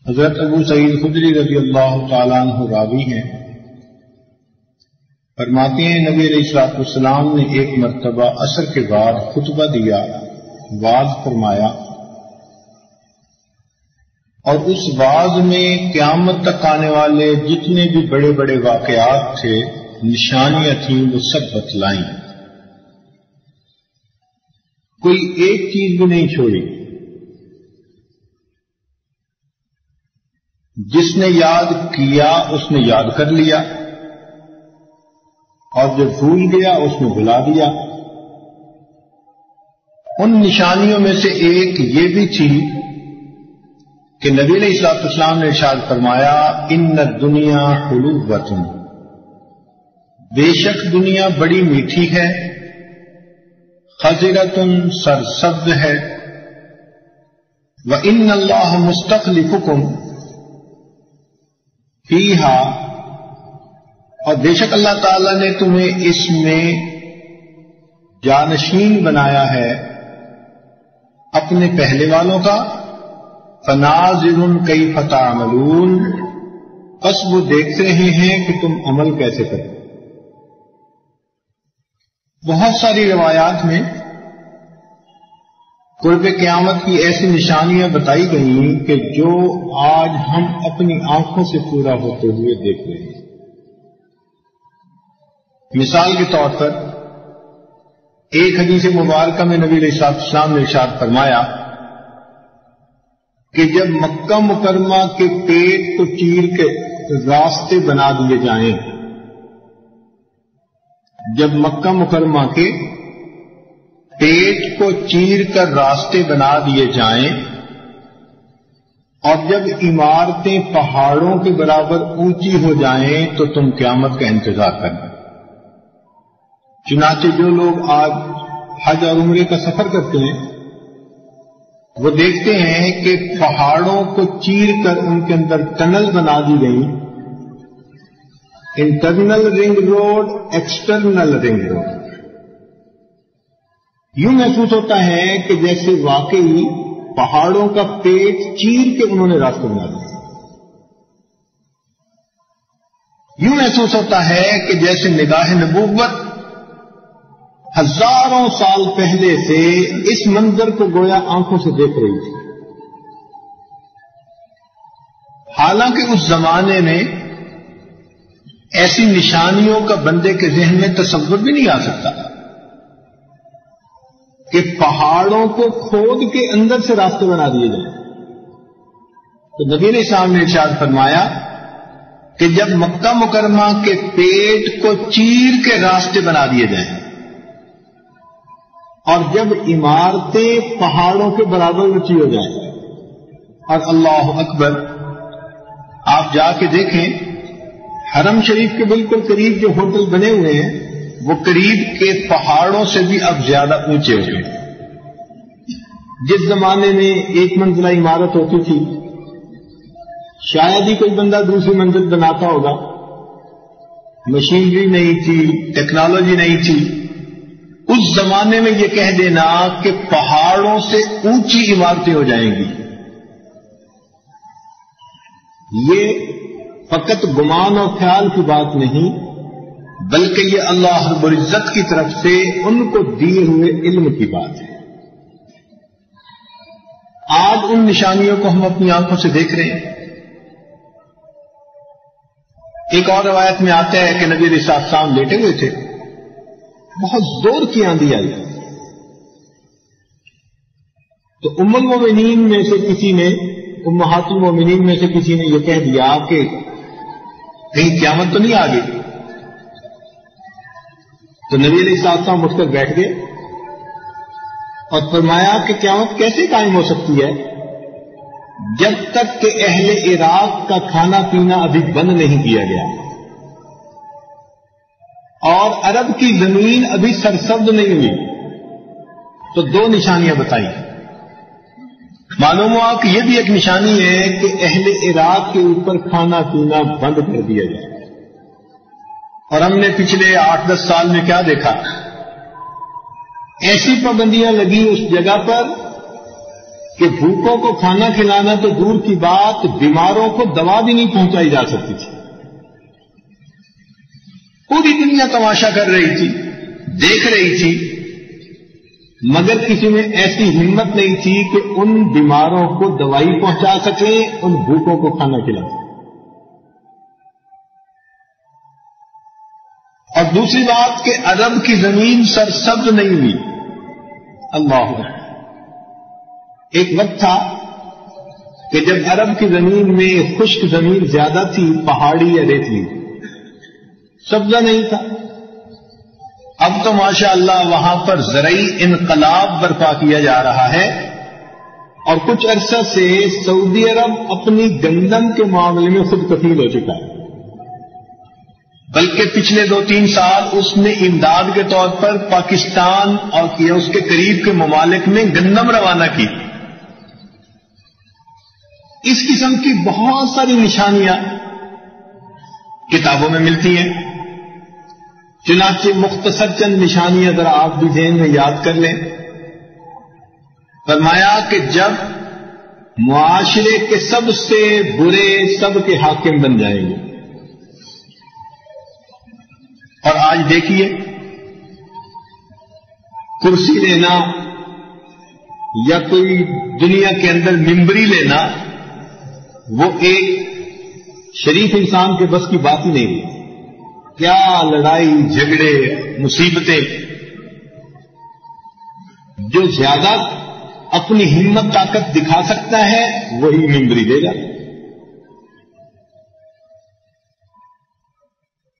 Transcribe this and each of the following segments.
حضرت ابو سعید خدری رضی اللہ تعالیٰ عنہ راوی ہیں، فرماتے ہیں نبی علیہ السلام نے ایک مرتبہ عصر کے بعد خطبہ دیا، وعظ فرمایا، اور اس وعظ میں قیامت تک آنے والے جتنے بھی بڑے بڑے واقعات تھے، نشانیاں تھیں، وہ سب بتلائیں، کوئی ایک چیز بھی نہیں چھوڑی۔ جس نے یاد کیا اس نے یاد کر لیا، اور جو بھول گیا اس نے بھلا دیا۔ ان نشانیوں میں سے ایک یہ بھی تھی کہ نبی علیہ السلام نے ارشاد فرمایا، ان الدنیا حلوۃ، بے شک دنیا بڑی میٹھی ہے، خضرۃ، سرسبز ہے، وَإِنَّ اللَّهَ مُسْتَخْلِفُكُمْ فیہا، اور بے شک اللہ تعالی نے تمہیں اس میں جانشین بنایا ہے اپنے پہلے والوں کا، فَنَاظِرٌ كَيْفَ تَعْمَلُونَ، بس وہ دیکھ رہے ہیں کہ تم عمل کیسے کرو۔ بہت ساری روایات میں قرب قیامت کی ایسی نشانیاں بتائی گئیں کہ جو آج ہم اپنی آنکھوں سے پورا ہوتے ہوئے دیکھ رہے ہیں۔ مثال کے طور پر ایک حدیث مبارکہ میں نبی علیہ السلام نے ارشاد فرمایا کہ جب مکہ مکرمہ کے پیٹ کو چیر کے راستے بنا دیے جائیں، جب مکہ مکرمہ کے پیٹ کو چیر کر راستے بنا دیے جائیں، اور جب عمارتیں پہاڑوں کے برابر اونچی ہو جائیں تو تم قیامت کا انتظار کرنا۔ چنانچہ جو لوگ آج حج اور عمرے کا سفر کرتے ہیں وہ دیکھتے ہیں کہ پہاڑوں کو چیر کر ان کے اندر ٹنل بنا دی گئی، internal ring road, external ring road. یوں محسوس ہوتا ہے کہ جیسے واقعی پہاڑوں کا پیٹ چیر کے انہوں نے راستہ بنا دیا۔ یوں محسوس ہوتا ہے کہ جیسے نگاہ نبوت ہزاروں سال پہلے سے اس منظر کو گویا آنکھوں سے دیکھ رہی تھی، حالانکہ اس زمانے میں ایسی نشانیوں کا بندے کے ذہن میں تصور بھی نہیں آ سکتا کہ پہاڑوں کو کھود کے اندر سے راستے بنا دیے جائیں۔ تو نبی علیہ السلام نے ارشاد فرمایا کہ جب مکہ مکرمہ کے پیٹ کو چیر کے راستے بنا دیے جائیں، اور جب عمارتیں پہاڑوں کے برابر اونچی ہو جائیں، اور اللہ اکبر، آپ جا کے دیکھیں حرم شریف کے بالکل قریب جو ہوٹل بنے ہوئے ہیں وہ قریب کے پہاڑوں سے بھی اب زیادہ اونچے ہو گئے۔ جس زمانے میں ایک منزلہ عمارت ہوتی تھی، شاید ہی کوئی بندہ دوسری منزل بناتا ہوگا، مشینری نہیں تھی، ٹیکنالوجی نہیں تھی۔ اس زمانے میں یہ کہہ دینا کہ پہاڑوں سے اونچی عمارتیں ہو جائیں گی، یہ فقط گمان اور خیال کی بات نہیں، بلکہ یہ اللہ رب العزت کی طرف سے ان کو دیے ہوئے علم کی بات ہے۔ آج ان نشانیوں کو ہم اپنی آنکھوں سے دیکھ رہے ہیں۔ ایک اور روایت میں آتا ہے کہ نبی علیہ السلام لیٹے ہوئے تھے، بہت زور کی آندھی آئی، تو ام المومنین میں سے کسی نے، امہات المومنین میں سے کسی نے یہ کہہ دیا کہ کہیں قیامت تو نہیں آ گئی؟ تو نبی علیہ السلام اٹھ کر بیٹھ گئے اور فرمایا کہ قیامت کیسے قائم ہو سکتی ہے جب تک کہ اہل عراق کا کھانا پینا ابھی بند نہیں کیا گیا اور عرب کی زمین ابھی سرسبز نہیں ہوئی۔ تو دو نشانیاں بتائیں۔ معلوم ہوا کہ یہ بھی ایک نشانی ہے کہ اہل عراق کے اوپر کھانا پینا بند کر دیا جائے۔ اور ہم نے پچھلے 8-10 سال میں کیا دیکھا، ایسی پابندیاں لگی اس جگہ پر کہ بھوکوں کو کھانا کھلانا تو دور کی بات، بیماروں کو دوا بھی نہیں پہنچائی جا سکتی تھی. پوری دنیا تماشا کر رہی تھی، دیکھ رہی تھی، مگر کسی میں ایسی ہمت نہیں تھی کہ ان بیماروں کو دوائی پہنچا سکیں، ان بھوکوں کو کھانا کھلا سکیں. اور دوسری بات کہ عرب کی زمین سرسبز نہیں ہوئی. اللہ اکبر. ایک وقت تھا کہ جب عرب کی زمین میں خشک زمین زیادہ تھی، پہاڑی یا ریتلی، سبزہ نہیں تھا. اب تو ماشاء اللہ وہاں پر زرعی انقلاب برپا کیا جا رہا ہے، اور کچھ عرصہ سے سعودی عرب اپنی گندم کے معاملے میں خود کفیل ہو چکا ہے. بلکہ پچھلے 2-3 سال اس نے امداد کے طور پر پاکستان اور اس کے قریب کے ممالک میں گندم روانہ کی. اس قسم کی بہت ساری نشانیاں کتابوں میں ملتی ہیں. چنانچہ مختصر چند نشانیاں ذرا آپ بھی ذہن میں یاد کر لیں. فرمایا کہ جب معاشرے کے سب سے برے سب کے حاکم بن جائیں گے. اور آج دیکھیے، کرسی لینا یا کوئی دنیا کے اندر ممبری لینا وہ ایک شریف انسان کے بس کی بات ہی نہیں ہے. کیا لڑائی جھگڑے مصیبتیں. جو زیادہ اپنی ہمت طاقت دکھا سکتا ہے وہی ممبری دے گا.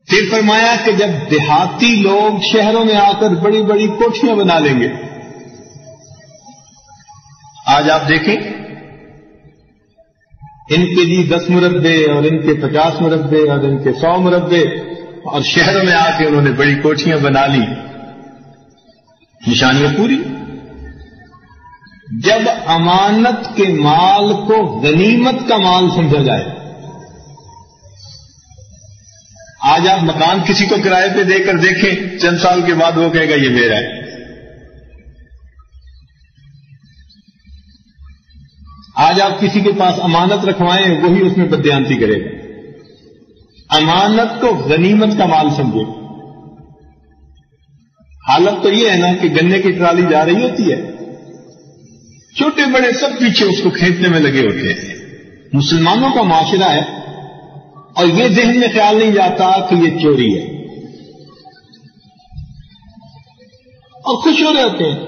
پھر فرمایا کہ جب دیہاتی لوگ شہروں میں آ کر بڑی بڑی کوٹھیاں بنا لیں گے. آج آپ دیکھیں، ان کے لیے 10 مربے اور ان کے 50 مربے اور ان کے 100 مربے، اور شہروں میں آ کے انہوں نے بڑی کوٹھیاں بنا لی. نشانیاں پوری. جب امانت کے مال کو غنیمت کا مال سمجھا جائے. آج آپ مکان کسی کو کرائے پہ دے کر دیکھیں، چند سال کے بعد وہ کہے گا یہ میرا ہے. آج آپ کسی کے پاس امانت رکھوائیں، وہی اس میں بددیانتی کرے گا. امانت کو غنیمت کا مال سمجھے. حالت تو یہ ہے نا کہ گنے کی ٹرالی جا رہی ہوتی ہے، چھوٹے بڑے سب پیچھے اس کو کھینچنے میں لگے ہوتے ہیں. مسلمانوں کا معاشرہ ہے، اور یہ ذہن میں خیال نہیں جاتا کہ یہ چوری ہے، اور خوش ہو رہے ہوتے ہیں.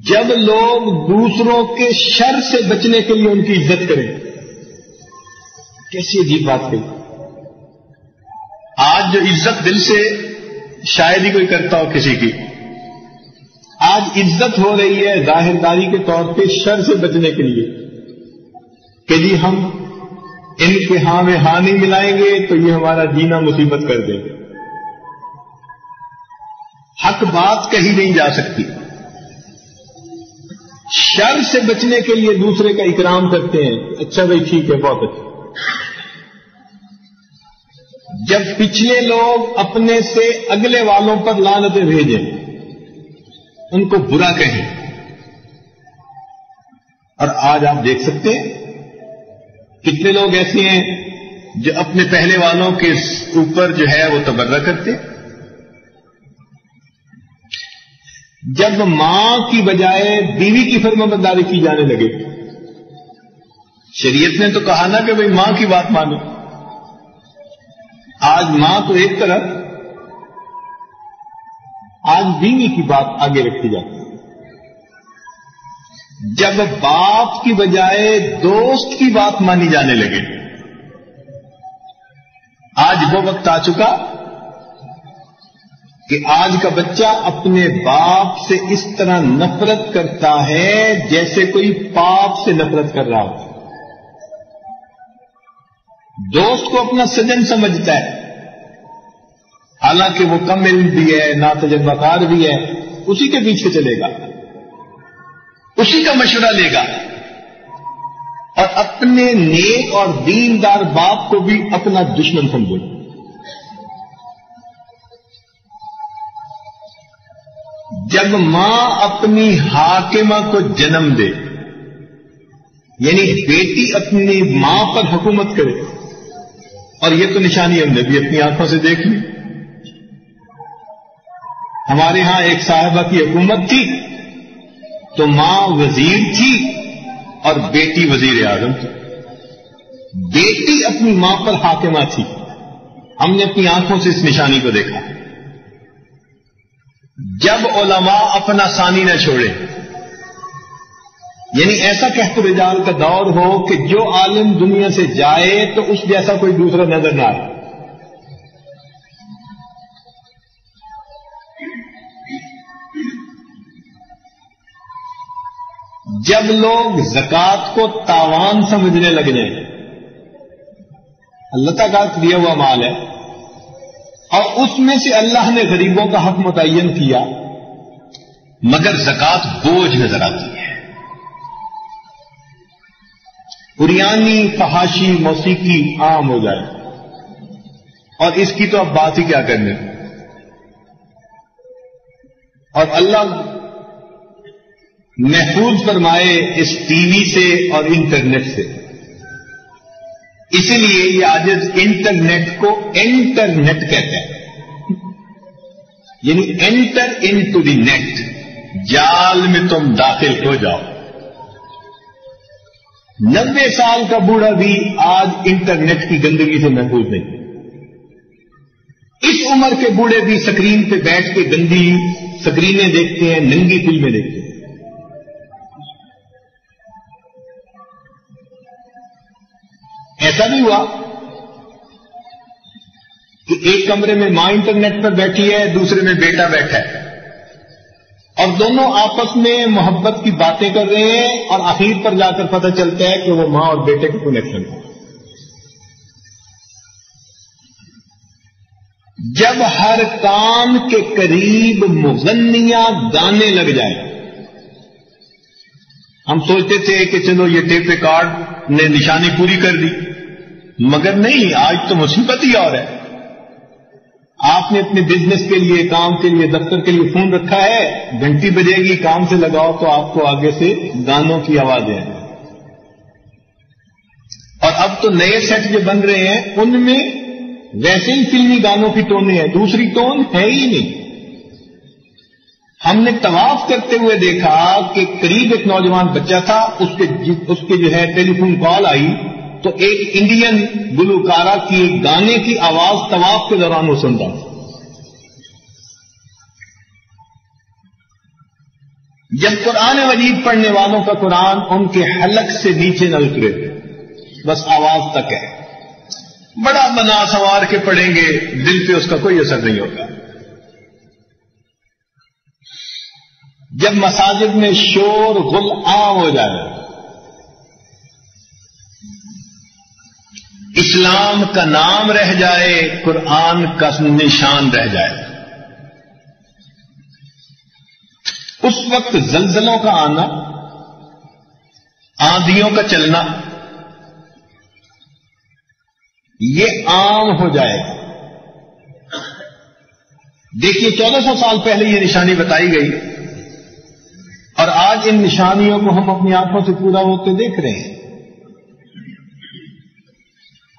جب لوگ دوسروں کے شر سے بچنے کے لیے ان کی عزت کریں. کیسی عجیب بات کہی. آج جو عزت دل سے شاید ہی کوئی کرتا ہو کسی کی، آج عزت ہو رہی ہے ظاہرداری کے طور پہ شر سے بچنے کے لیے کہ جی ہم ان کے ہاں میں ہاں نہیں ملائیں گے تو یہ ہمارا جینا مصیبت کر دیں گے. حق بات کہی نہیں جا سکتی. شر سے بچنے کے لیے دوسرے کا اکرام کرتے ہیں. اچھا بھائی ٹھیک ہے، بہت اچھا. جب پچھلے لوگ اپنے سے اگلے والوں پر لعنتیں بھیجیں، ان کو برا کہیں، اور آج آپ دیکھ سکتے ہیں کتنے لوگ ایسے ہیں جو اپنے پہلے والوں کے اوپر جو ہے وہ تبرہ کرتے. جب ماں کی بجائے بیوی کی فرمانبرداری کی جانے لگے، شریعت نے تو کہا نا کہ بھئی ماں کی بات مانو. آج ماں تو ایک طرف، آج بیوی کی بات آگے رکھی جاتی ہے. جب باپ کی بجائے دوست کی بات مانی جانے لگے. آج وہ وقت آ چکا کہ آج کا بچہ اپنے باپ سے اس طرح نفرت کرتا ہے جیسے کوئی پاپ سے نفرت کر رہا ہو. دوست کو اپنا سجن سمجھتا ہے، حالانکہ وہ کم علم بھی ہے، ناتجربہ کار بھی ہے. اسی کے پیچھے چلے گا، اسی کا مشورہ لے گا، اور اپنے نیک اور دیندار باپ کو بھی اپنا دشمن سمجھے گا. جب ماں اپنی حاکمہ کو جنم دے، یعنی بیٹی اپنی ماں پر حکومت کرے، اور یہ تو نشانی ہم نے بھی اپنی آنکھوں سے دیکھ لی. ہمارے ہاں ایک صاحبہ کی حکومت تھی تو ماں وزیر تھی اور بیٹی وزیر اعظم تھی. بیٹی اپنی ماں پر حاکمہ تھی. ہم نے اپنی آنکھوں سے اس نشانی کو دیکھا. جب علماء اپنا ثانی نہ چھوڑے، یعنی ایسا کہت رجال کا دور ہو کہ جو عالم دنیا سے جائے تو اس جیسا کوئی دوسرا نظر نہ آئے. جب لوگ زکوٰۃ کو تاوان سمجھنے لگ جائیں، اللہ تعالیٰ کا دیا ہوا مال ہے اور اس میں سے اللہ نے غریبوں کا حق متعین کیا، مگر زکوٰۃ بوجھ نظر آتی ہے. قریانی، فحاشی، موسیقی عام ہو جائے، اور اس کی تو اب بات ہی کیا کرنے. اور اللہ محفوظ فرمائے اس ٹی وی سے اور انٹرنیٹ سے. اسی لیے یہ آج انٹرنیٹ کو انٹرنیٹ کہتے ہیں، یعنی انٹر انٹو دی نیٹ، جال میں تم داخل ہو جاؤ. 90 سال کا بوڑھا بھی آج انٹرنیٹ کی گندگی سے محفوظ نہیں. اس عمر کے بوڑھے بھی سکرین پہ بیٹھ کے گندی سکرینیں دیکھتے ہیں، ننگی فلمیں دیکھتے ہیں. ایسا بھی ہوا کہ ایک کمرے میں ماں انٹرنیٹ پر بیٹھی ہے، دوسرے میں بیٹا بیٹھا ہے، اور دونوں آپس میں محبت کی باتیں کر رہے ہیں، اور آخر پر جا کر پتہ چلتا ہے کہ وہ ماں اور بیٹے کا کنیکشن ہے. جب ہر کان کے قریب مغنیاں گانے لگ جائے، ہم سوچتے تھے کہ چلو یہ ٹیپ ریکارڈ نے نشانی پوری کر دی، مگر نہیں، آج تو مصیبت ہی اور ہے. آپ نے اپنے بزنس کے لیے، کام کے لیے، دفتر کے لیے فون رکھا ہے، گھنٹی بجے گی، کام سے لگاؤ تو آپ کو آگے سے گانوں کی آوازیں آئیں. اور اب تو نئے سیٹ جو بن رہے ہیں ان میں ویسے ہی فلمی گانوں کی ٹونیں ہیں، دوسری ٹون ہے ہی نہیں. ہم نے طواف کرتے ہوئے دیکھا کہ قریب ایک نوجوان بچہ تھا، اس کے جو ہے ٹیلی فون کال آئی تو ایک انڈین گلوکارہ کی گانے کی آواز طواف کے دوران وہ سنتا. جب قرآن مجید پڑھنے والوں کا قرآن ان کے حلق سے نیچے نہ اترے، بس آواز تک ہے، بڑا بنا سوار کے پڑھیں گے، دل پہ اس کا کوئی اثر نہیں ہوگا. جب مساجد میں شور غل عام ہو جائے، اسلام کا نام رہ جائے، قرآن کا نشان رہ جائے، اس وقت زلزلوں کا آنا، آندھیوں کا چلنا یہ عام ہو جائے. دیکھیے 1400 سال پہلے یہ نشانی بتائی گئی، اور آج ان نشانیوں کو ہم اپنی آنکھوں سے پورا ہوتے دیکھ رہے ہیں.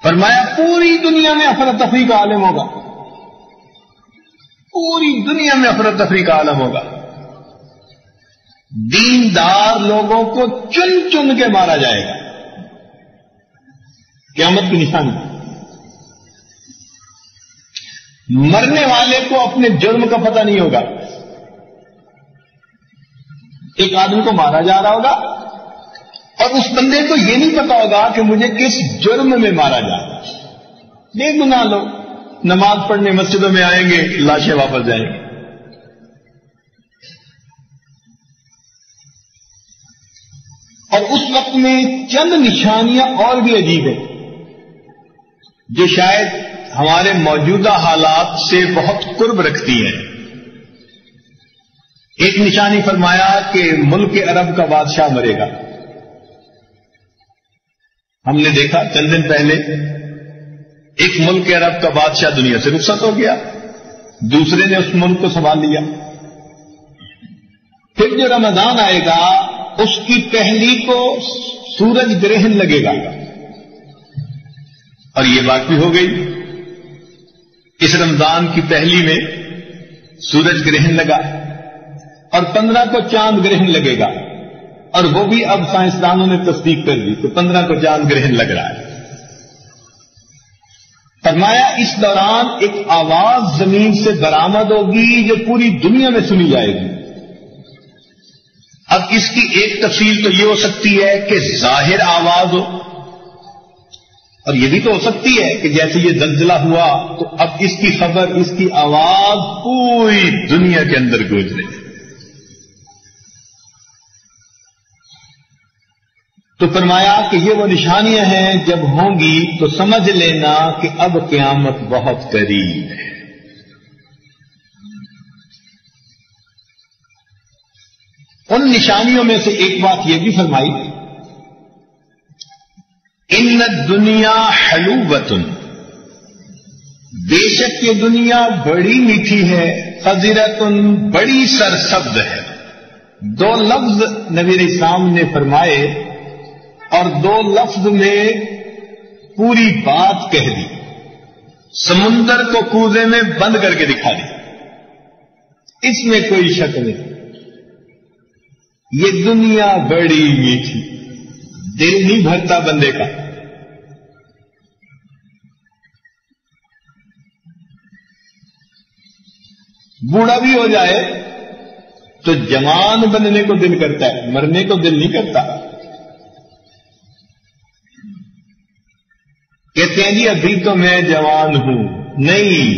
فرمایا پوری دنیا میں افراتفری کا عالم ہوگا، پوری دنیا میں افراتفری کا عالم ہوگا. دیندار لوگوں کو چن چن کے مارا جائے گا. قیامت کی نشانی. مرنے والے کو اپنے جرم کا پتہ نہیں ہوگا. ایک آدمی کو مارا جا رہا ہوگا اور اس بندے کو یہ نہیں پتا ہوگا کہ مجھے کس جرم میں مارا جا رہا ہے. بے گناہ لوگ نماز پڑھنے مسجدوں میں آئیں گے، لاشیں واپس جائیں گے. اور اس وقت میں چند نشانیاں اور بھی عجیب ہیں جو شاید ہمارے موجودہ حالات سے بہت قرب رکھتی ہیں. ایک نشانی فرمایا کہ ملک عرب کا بادشاہ مرے گا. ہم نے دیکھا چند دن پہلے ایک ملک عرب کا بادشاہ دنیا سے رخصت ہو گیا، دوسرے نے اس ملک کو سنبھال لیا. پھر جو رمضان آئے گا اس کی پہلی کو سورج گرہن لگے گا، اور یہ بات بھی ہو گئی، اس رمضان کی پہلی میں سورج گرہن لگا، اور 15 کو چاند گرہن لگے گا، اور وہ بھی اب سائنسدانوں نے تصدیق کر دی کہ 15 کو چاند گرہن لگ رہا ہے۔ فرمایا اس دوران ایک آواز زمین سے برآمد ہوگی جو پوری دنیا میں سنی جائے گی۔ اب اس کی ایک تفصیل تو یہ ہو سکتی ہے کہ ظاہر آواز ہو، اور یہ بھی تو ہو سکتی ہے کہ جیسے یہ زلزلہ ہوا تو اب اس کی خبر، اس کی آواز پوری دنیا کے اندر گونج رہی ہے۔ تو فرمایا کہ یہ وہ نشانیاں ہیں، جب ہوں گی تو سمجھ لینا کہ اب قیامت بہت قریب ہے۔ ان نشانیوں میں سے ایک بات یہ بھی فرمائی، ان الدنیا حلوۃ، بے شک یہ دنیا بڑی میٹھی ہے، خضرۃ، بڑی سرسبز ہے۔ دو لفظ نبی علیہ السلام نے فرمائے اور دو لفظ میں پوری بات کہہ دی، سمندر کو کوزے میں بند کر کے دکھا دی، اس میں کوئی شک نہیں۔ یہ دنیا بڑی میٹھی، دل نہیں بھرتا بندے کا۔ بوڑھا بھی ہو جائے تو جوان بننے کو دل کرتا ہے، مرنے کو دل نہیں کرتا۔ کہتے ہیں جی ابھی تو میں جوان ہوں، نہیں،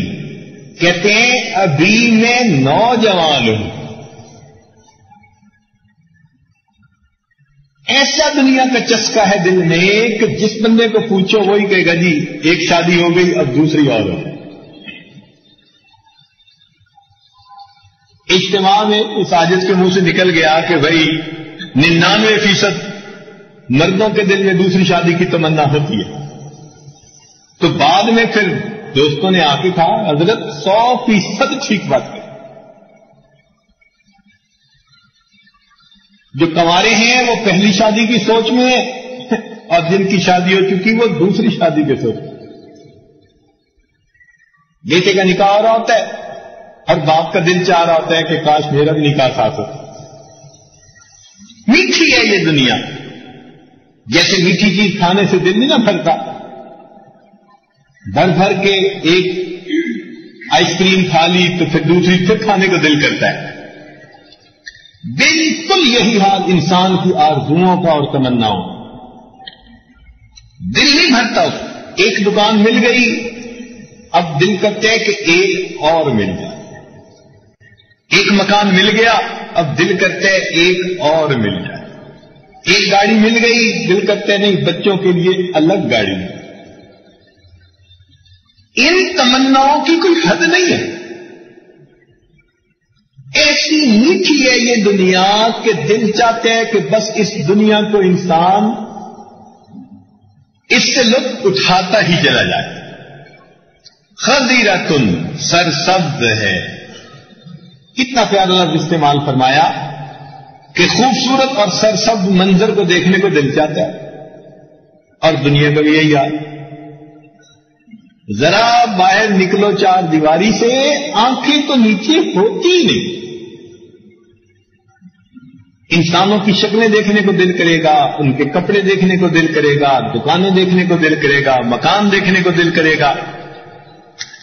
کہتے ہیں ابھی میں نوجوان ہوں۔ ایسا دنیا کا چسکا ہے دل میں کہ جس بندے کو پوچھو وہی کہے گا جی ایک شادی ہو گئی اب دوسری اور ہو۔ اجتماع میں اس عاجز کے منہ سے نکل گیا کہ بھائی 99% مردوں کے دل میں دوسری شادی کی تمنا ہوتی ہے، تو بعد میں پھر دوستوں نے آ کے کہا حضرت 100% ٹھیک بات ہے، جو کنوارے ہیں وہ پہلی شادی کی سوچ میں ہیں اور جن کی شادی ہو چکی وہ دوسری شادی کے سوچ میں۔ بیٹے کا نکاح ہو رہا ہوتا ہے اور باپ کا دل چاہ رہا ہوتا ہے کہ کاش میرا بھی نکاح ساتھ ہوتا۔ میٹھی ہے یہ دنیا، جیسے میٹھی چیز کھانے سے دل نہیں نہ بھرتا، بھر بھر کے ایک آئس کریم کھا لی تو پھر دوسری پھر کھانے کو دل کرتا ہے۔ بالکل یہی حال انسان کی آرزوؤں کا اور تمناؤں، دل نہیں بھرتا۔ ایک دکان مل گئی اب دل کرتا ہے کہ ایک اور مل جائے، ایک مکان مل گیا اب دل کرتا ہے ایک اور مل جائے، ایک گاڑی مل گئی دل کرتا ہے نہیں بچوں کے لیے الگ گاڑی مل۔ ان تمناؤں کی کوئی حد نہیں ہے، ایسی میٹھی ہے یہ دنیا کہ دل چاہتے ہے کہ بس اس دنیا کو انسان اس سے لطف اٹھاتا ہی چلا جائے۔ خضرۃ، سرسبز ہے۔ کتنا پیارا لفظ استعمال فرمایا کہ خوبصورت اور سرسبز منظر کو دیکھنے کو دل چاہتا ہے، اور دنیا کا بھی یہی حال۔ ذرا باہر نکلو چار دیواری سے، آنکھیں تو نیچے ہوتی ہی نہیں۔ انسانوں کی شکلیں دیکھنے کو دل کرے گا، ان کے کپڑے دیکھنے کو دل کرے گا، دکانیں دیکھنے کو دل کرے گا، مکان دیکھنے کو دل کرے گا۔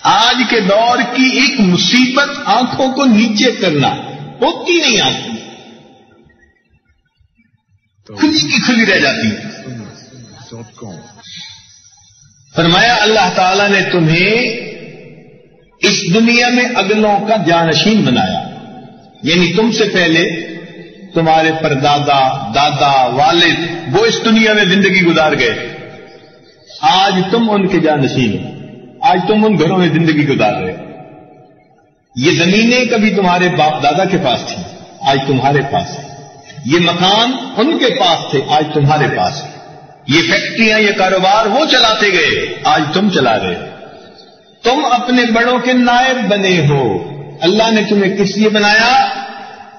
آج کے دور کی ایک مصیبت آنکھوں کو نیچے کرنا، ہوتی نہیں آتی، کھلی کی کھلی رہ جاتی ہے۔ فرمایا اللہ تعالیٰ نے تمہیں اس دنیا میں اگلوں کا جانشین بنایا، یعنی تم سے پہلے تمہارے پردادا، دادا، والد وہ اس دنیا میں زندگی گزار گئے، آج تم ان کے جانشین ہو، آج تم ان گھروں میں زندگی گزار رہے ہو۔ یہ زمینیں کبھی تمہارے باپ دادا کے پاس تھیں، آج تمہارے پاس ہے۔ یہ مکان ان کے پاس تھے، آج تمہارے پاس ہے۔ یہ فیکٹریاں، یہ کاروبار وہ چلاتے گئے، آج تم چلا رہے ہو۔ تم اپنے بڑوں کے نائب بنے ہو۔ اللہ نے تمہیں کس لیے بنایا؟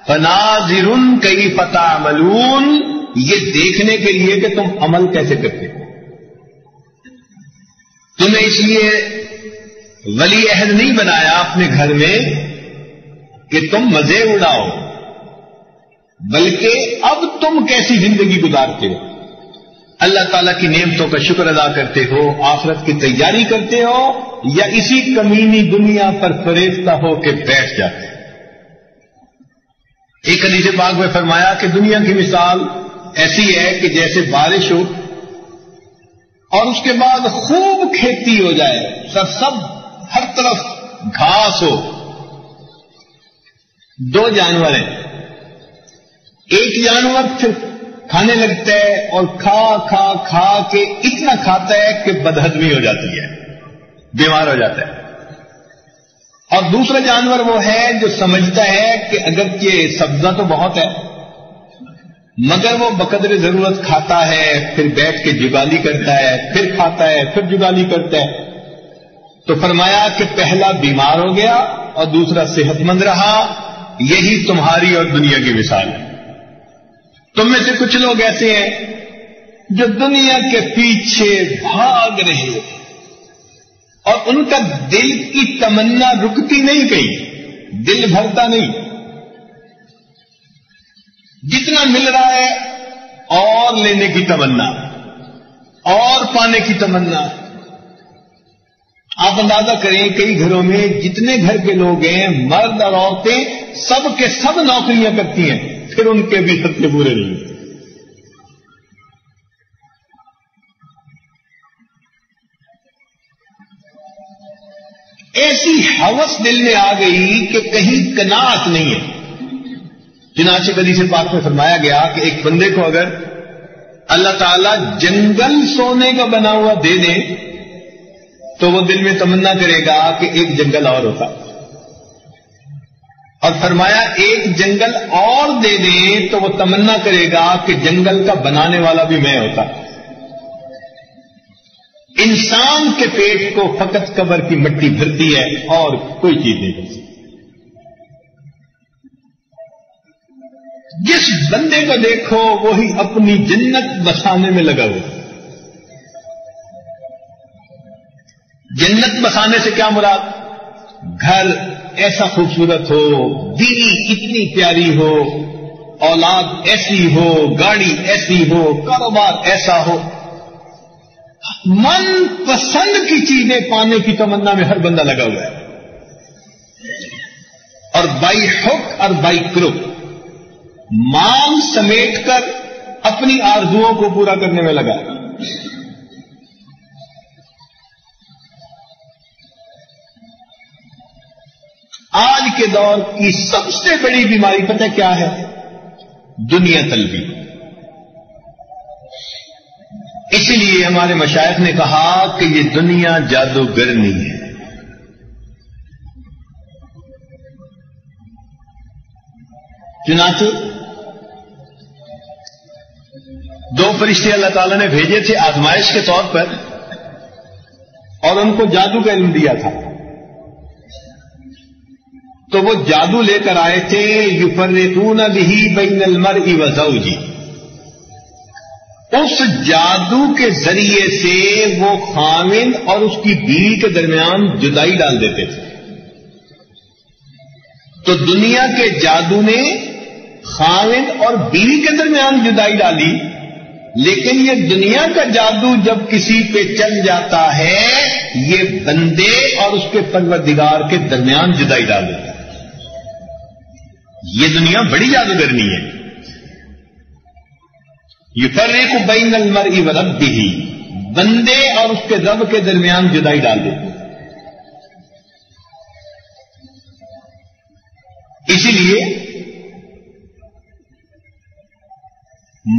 فناظر کیف تعملون، یہ دیکھنے کے لیے کہ تم عمل کیسے کرتے ہو۔ تمہیں اس لیے ولی عہد نہیں بنایا اپنے گھر میں کہ تم مزے اڑاؤ، بلکہ اب تم کیسی زندگی گزارتے ہو، اللہ تعالیٰ کی نعمتوں کا شکر ادا کرتے ہو، آخرت کی تیاری کرتے ہو، یا اسی کمینی دنیا پر فریفتہ ہو کے بیٹھ جاتے ہو۔ ایک حدیث پاک میں فرمایا کہ دنیا کی مثال ایسی ہے کہ جیسے بارش ہو اور اس کے بعد خوب کھیتی ہو جائے، سب ہر طرف گھاس ہو، دو جانور ہیں، ایک جانور پھر کھانے لگتا ہے اور کھا کھا کھا کے اتنا کھاتا ہے کہ بدہضمی ہو جاتی ہے، بیمار ہو جاتا ہے، اور دوسرا جانور وہ ہے جو سمجھتا ہے کہ اگرچہ سبزہ تو بہت ہے مگر وہ بقدر ضرورت کھاتا ہے، پھر بیٹھ کے جگالی کرتا ہے، پھر کھاتا ہے، پھر جگالی کرتا ہے۔ تو فرمایا کہ پہلا بیمار ہو گیا اور دوسرا صحت مند رہا، یہی تمہاری اور دنیا کی مثال ہے۔ تم میں سے کچھ لوگ ایسے ہیں جو دنیا کے پیچھے بھاگ رہے ہیں اور ان کا دل کی تمنا رکتی نہیں، کہیں دل بھرتا نہیں، جتنا مل رہا ہے اور لینے کی تمنا اور پانے کی تمنا۔ آپ اندازہ کریں کئی گھروں میں جتنے گھر کے لوگ ہیں، مرد اور عورتیں سب کے سب نوکریاں کرتی ہیں، پھر ان کے بھی خرچے پورے نہیں۔ ایسی ہوس دل میں آ گئی کہ کہیں قناعت نہیں ہے۔ چنانچہ حدیث پاک میں فرمایا گیا کہ ایک بندے کو اگر اللہ تعالیٰ جنگل سونے کا بنا ہوا دے دے تو وہ دل میں تمنا کرے گا کہ ایک جنگل اور ہوتا، اور فرمایا ایک جنگل اور دے دیں تو وہ تمنا کرے گا کہ جنگل کا بنانے والا بھی میں ہوتا۔ انسان کے پیٹ کو فقط قبر کی مٹی بھرتی ہے اور کوئی چیز نہیں بھرتی۔ جس بندے کو دیکھو وہی اپنی جنت بسانے میں لگا ہوا۔ جنت بسانے سے کیا مراد؟ گھر ایسا خوبصورت ہو، بیوی اتنی پیاری ہو، اولاد ایسی ہو، گاڑی ایسی ہو، کاروبار ایسا ہو، من پسند کی چیزیں پانے کی تمنا میں ہر بندہ لگا ہوا ہے، اور بائی ہک اور بائی کروک مال سمیٹ کر اپنی آرزوؤں کو پورا کرنے میں لگا ہے۔ آج کے دور کی سب سے بڑی بیماری پتہ کیا ہے؟ دنیا طلبی۔ اسی لیے ہمارے مشائخ نے کہا کہ یہ دنیا جادوگر نہیں ہے۔ چنانچہ دو فرشتے اللہ تعالیٰ نے بھیجے تھے آزمائش کے طور پر، اور ان کو جادو کا علم دیا تھا، تو وہ جادو لے کر آئے تھے، یفرقون بہ بین المرء وزوجہ۔ اس جادو کے ذریعے سے وہ خاوند اور اس کی بیوی کے درمیان جدائی ڈال دیتے تھے۔ تو دنیا کے جادو نے خاوند اور بیوی کے درمیان جدائی ڈالی، لیکن یہ دنیا کا جادو جب کسی پہ چل جاتا ہے یہ بندے اور اس کے پروردگار کے درمیان جدائی ڈال دیتا ہے۔ یہ دنیا بڑی جادوگرنی ہے۔ یفرق بین المرء وربہ، بندے اور اس کے رب کے درمیان جدائی ڈال دیتے ہیں۔ اسی لیے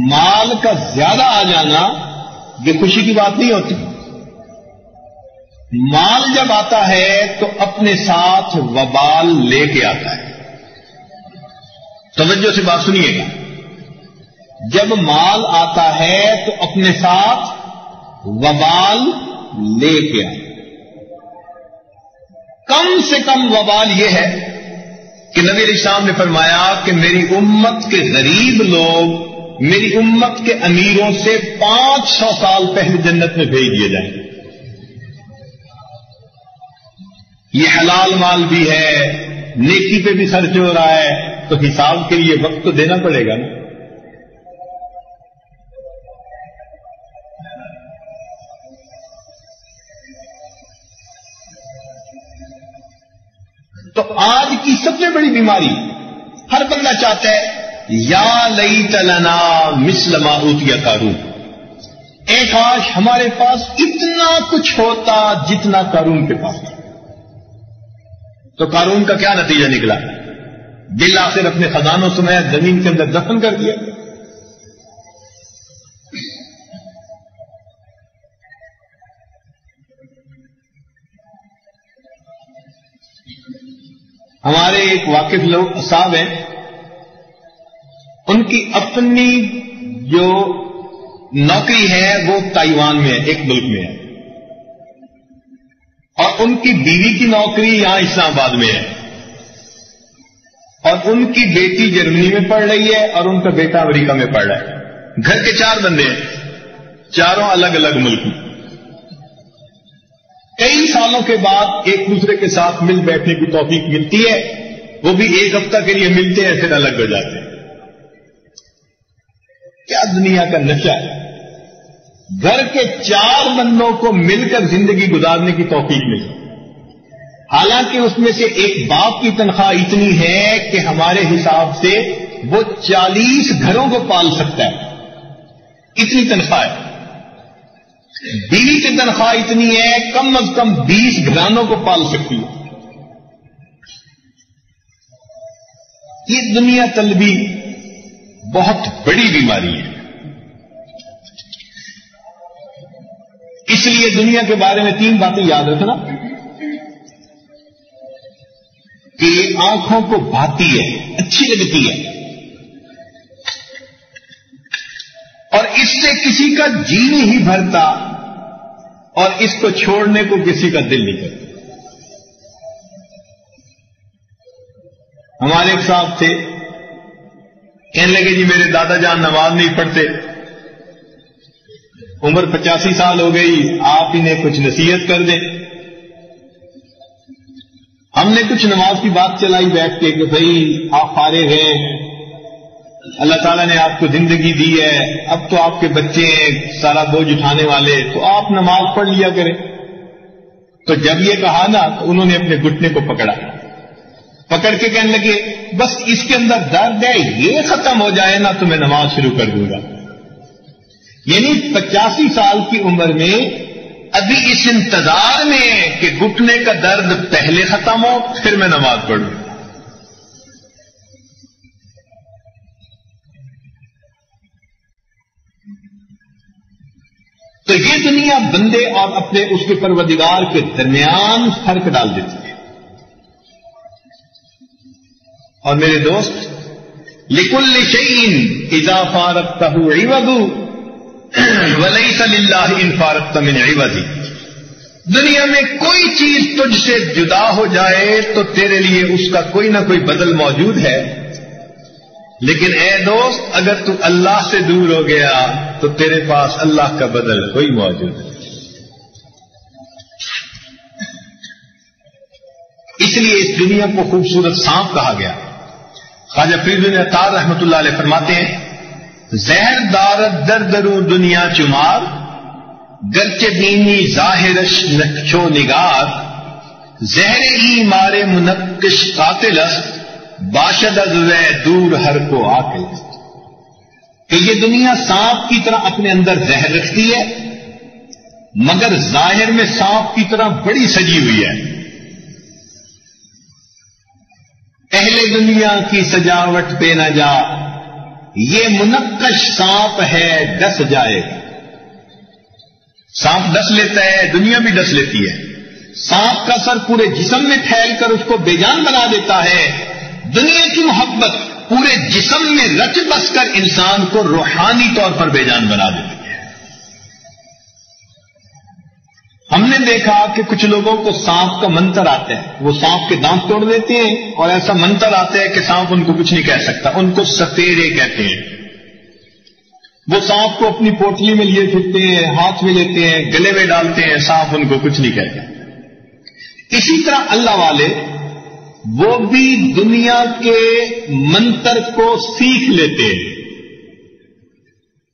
مال کا زیادہ آ جانا یہ خوشی کی بات نہیں ہوتی۔ مال جب آتا ہے تو اپنے ساتھ وبال لے کے آتا ہے۔ توجہ سے بات سنیے گا، جب مال آتا ہے تو اپنے ساتھ وبال لے کے آتا ہے۔ کم سے کم وبال یہ ہے کہ نبی علیہ السلام نے فرمایا کہ میری امت کے غریب لوگ میری امت کے امیروں سے 500 سال پہلے جنت میں بھیج دیے جائیں. یہ حلال مال بھی ہے, نیکی پہ بھی خرچ ہو رہا ہے, تو حساب کے لیے وقت تو دینا پڑے گا نا. تو آج کی سب سے بڑی بیماری, ہر بندہ چاہتا ہے یا لیت لنا مثل ما اوتی قارون, اے کاش ہمارے پاس اتنا کچھ ہوتا جتنا قارون کے پاس تھا. تو قارون کا کیا نتیجہ نکلا؟ بالآخر اپنے خزانوں سمیت زمین کے اندر دفن کر دیا. ہمارے ایک واقف لوگ صاحب ہیں, ان کی اپنی جو نوکری ہے وہ تائیوان میں ہے, ایک ملک میں ہے, اور ان کی بیوی کی نوکری یہاں اسلام آباد میں ہے, اور ان کی بیٹی جرمنی میں پڑھ رہی ہے اور ان کا بیٹا امریکہ میں پڑھ رہا ہے. گھر کے 4 بندے ہیں, چاروں الگ الگ ملک میں. کئی سالوں کے بعد ایک دوسرے کے ساتھ مل بیٹھنے کی توفیق ملتی ہے, وہ بھی 1 ہفتہ کے لیے ملتے ہیں پھر الگ ہو جاتے ہیں. کیا دنیا کا نشہ ہے. گھر کے 4 بندوں کو مل کر زندگی گزارنے کی توفیق ملی, حالانکہ اس میں سے ایک باپ کی تنخواہ اتنی ہے کہ ہمارے حساب سے وہ 40 گھروں کو پال سکتا ہے, اتنی تنخواہ ہے. بیوی کی تنخواہ اتنی ہے کم از کم 20 گھرانوں کو پال سکتی ہے. یہ دنیا طلبی بہت بڑی بیماری ہے. اس لیے دنیا کے بارے میں 3 باتیں یاد رکھنا کہ یہ آنکھوں کو بھاتی ہے, اچھی لگتی ہے, اور اس سے کسی کا جی نہیں بھرتا, اور اس کو چھوڑنے کو کسی کا دل نہیں کرتا. ہمارے ایک صاحب تھے, کہنے لگے جی میرے دادا جان نماز نہیں پڑھتے, عمر 85 سال ہو گئی, آپ انہیں کچھ نصیحت کر دیں. ہم نے کچھ نماز کی بات چلائی بیٹھ کے کہ بھائی آپ فارغ ہیں, اللہ تعالیٰ نے آپ کو زندگی دی ہے, اب تو آپ کے بچے ہیں سارا بوجھ اٹھانے والے, تو آپ نماز پڑھ لیا کریں. تو جب یہ کہا نا تو انہوں نے اپنے گھٹنے کو پکڑا, پکڑ کے کہنے لگے بس اس کے اندر درد ہے, یہ ختم ہو جائے نا تو میں نماز شروع کر دوں گا. یعنی 85 سال کی عمر میں ابھی اس انتظار میں کہ گھٹنے کا درد پہلے ختم ہو پھر میں نماز پڑھوں. تو یہ دنیا بندے اور اپنے اس کے پروردگار کے درمیان فرق ڈال دیتی ہے. اور میرے دوست, لِكُلِّ شَيْءٍ إِذَا فَارَقْتَهُ عِوَضٌ وَلَيْسَ لِلَّهِ إِنْ فَارَقْتَ مِنْ عِوَضٍ. دنیا میں کوئی چیز تجھ سے جدا ہو جائے تو تیرے لیے اس کا کوئی نہ کوئی بدل موجود ہے, لیکن اے دوست اگر تو اللہ سے دور ہو گیا تو تیرے پاس اللہ کا بدل کوئی موجود نہیں. اس لیے اس دنیا کو خوبصورت سانپ کہا گیا. خواجہ فرید بن عطار رحمۃ اللہ علیہ فرماتے ہیں زہر دارت در درو دنیا چمار گرچہ بینی ظاہرش نقشو نگار زہر ای مارے منقش قاتل است باشد از وے دور ہر کو آکل. کہ یہ دنیا سانپ کی طرح اپنے اندر زہر رکھتی ہے مگر ظاہر میں سانپ کی طرح بڑی سجی ہوئی ہے. پہلے دنیا کی سجاوٹ پہ نہ جا, یہ منقش سانپ ہے ڈس جائے گا. سانپ ڈس لیتا ہے, دنیا بھی ڈس لیتی ہے. سانپ کا سر پورے جسم میں پھیل کر اس کو بے جان بنا دیتا ہے. دنیا کی محبت پورے جسم میں رچ بس کر انسان کو روحانی طور پر بے جان بنا دیتی ہے. ہم نے دیکھا کہ کچھ لوگوں کو سانپ کا منتر آتا ہے، وہ سانپ کے دانت توڑ دیتے ہیں اور ایسا منتر آتا ہے کہ سانپ ان کو کچھ نہیں کہہ سکتا، ان کو سپیرے کہتے ہیں۔ وہ سانپ کو اپنی پوٹلی میں لیے پھرتے ہیں، ہاتھ میں لیتے ہیں، گلے میں ڈالتے ہیں، سانپ ان کو کچھ نہیں کہتا۔ اسی طرح اللہ والے وہ بھی دنیا کے منتر کو سیکھ لیتے ہیں،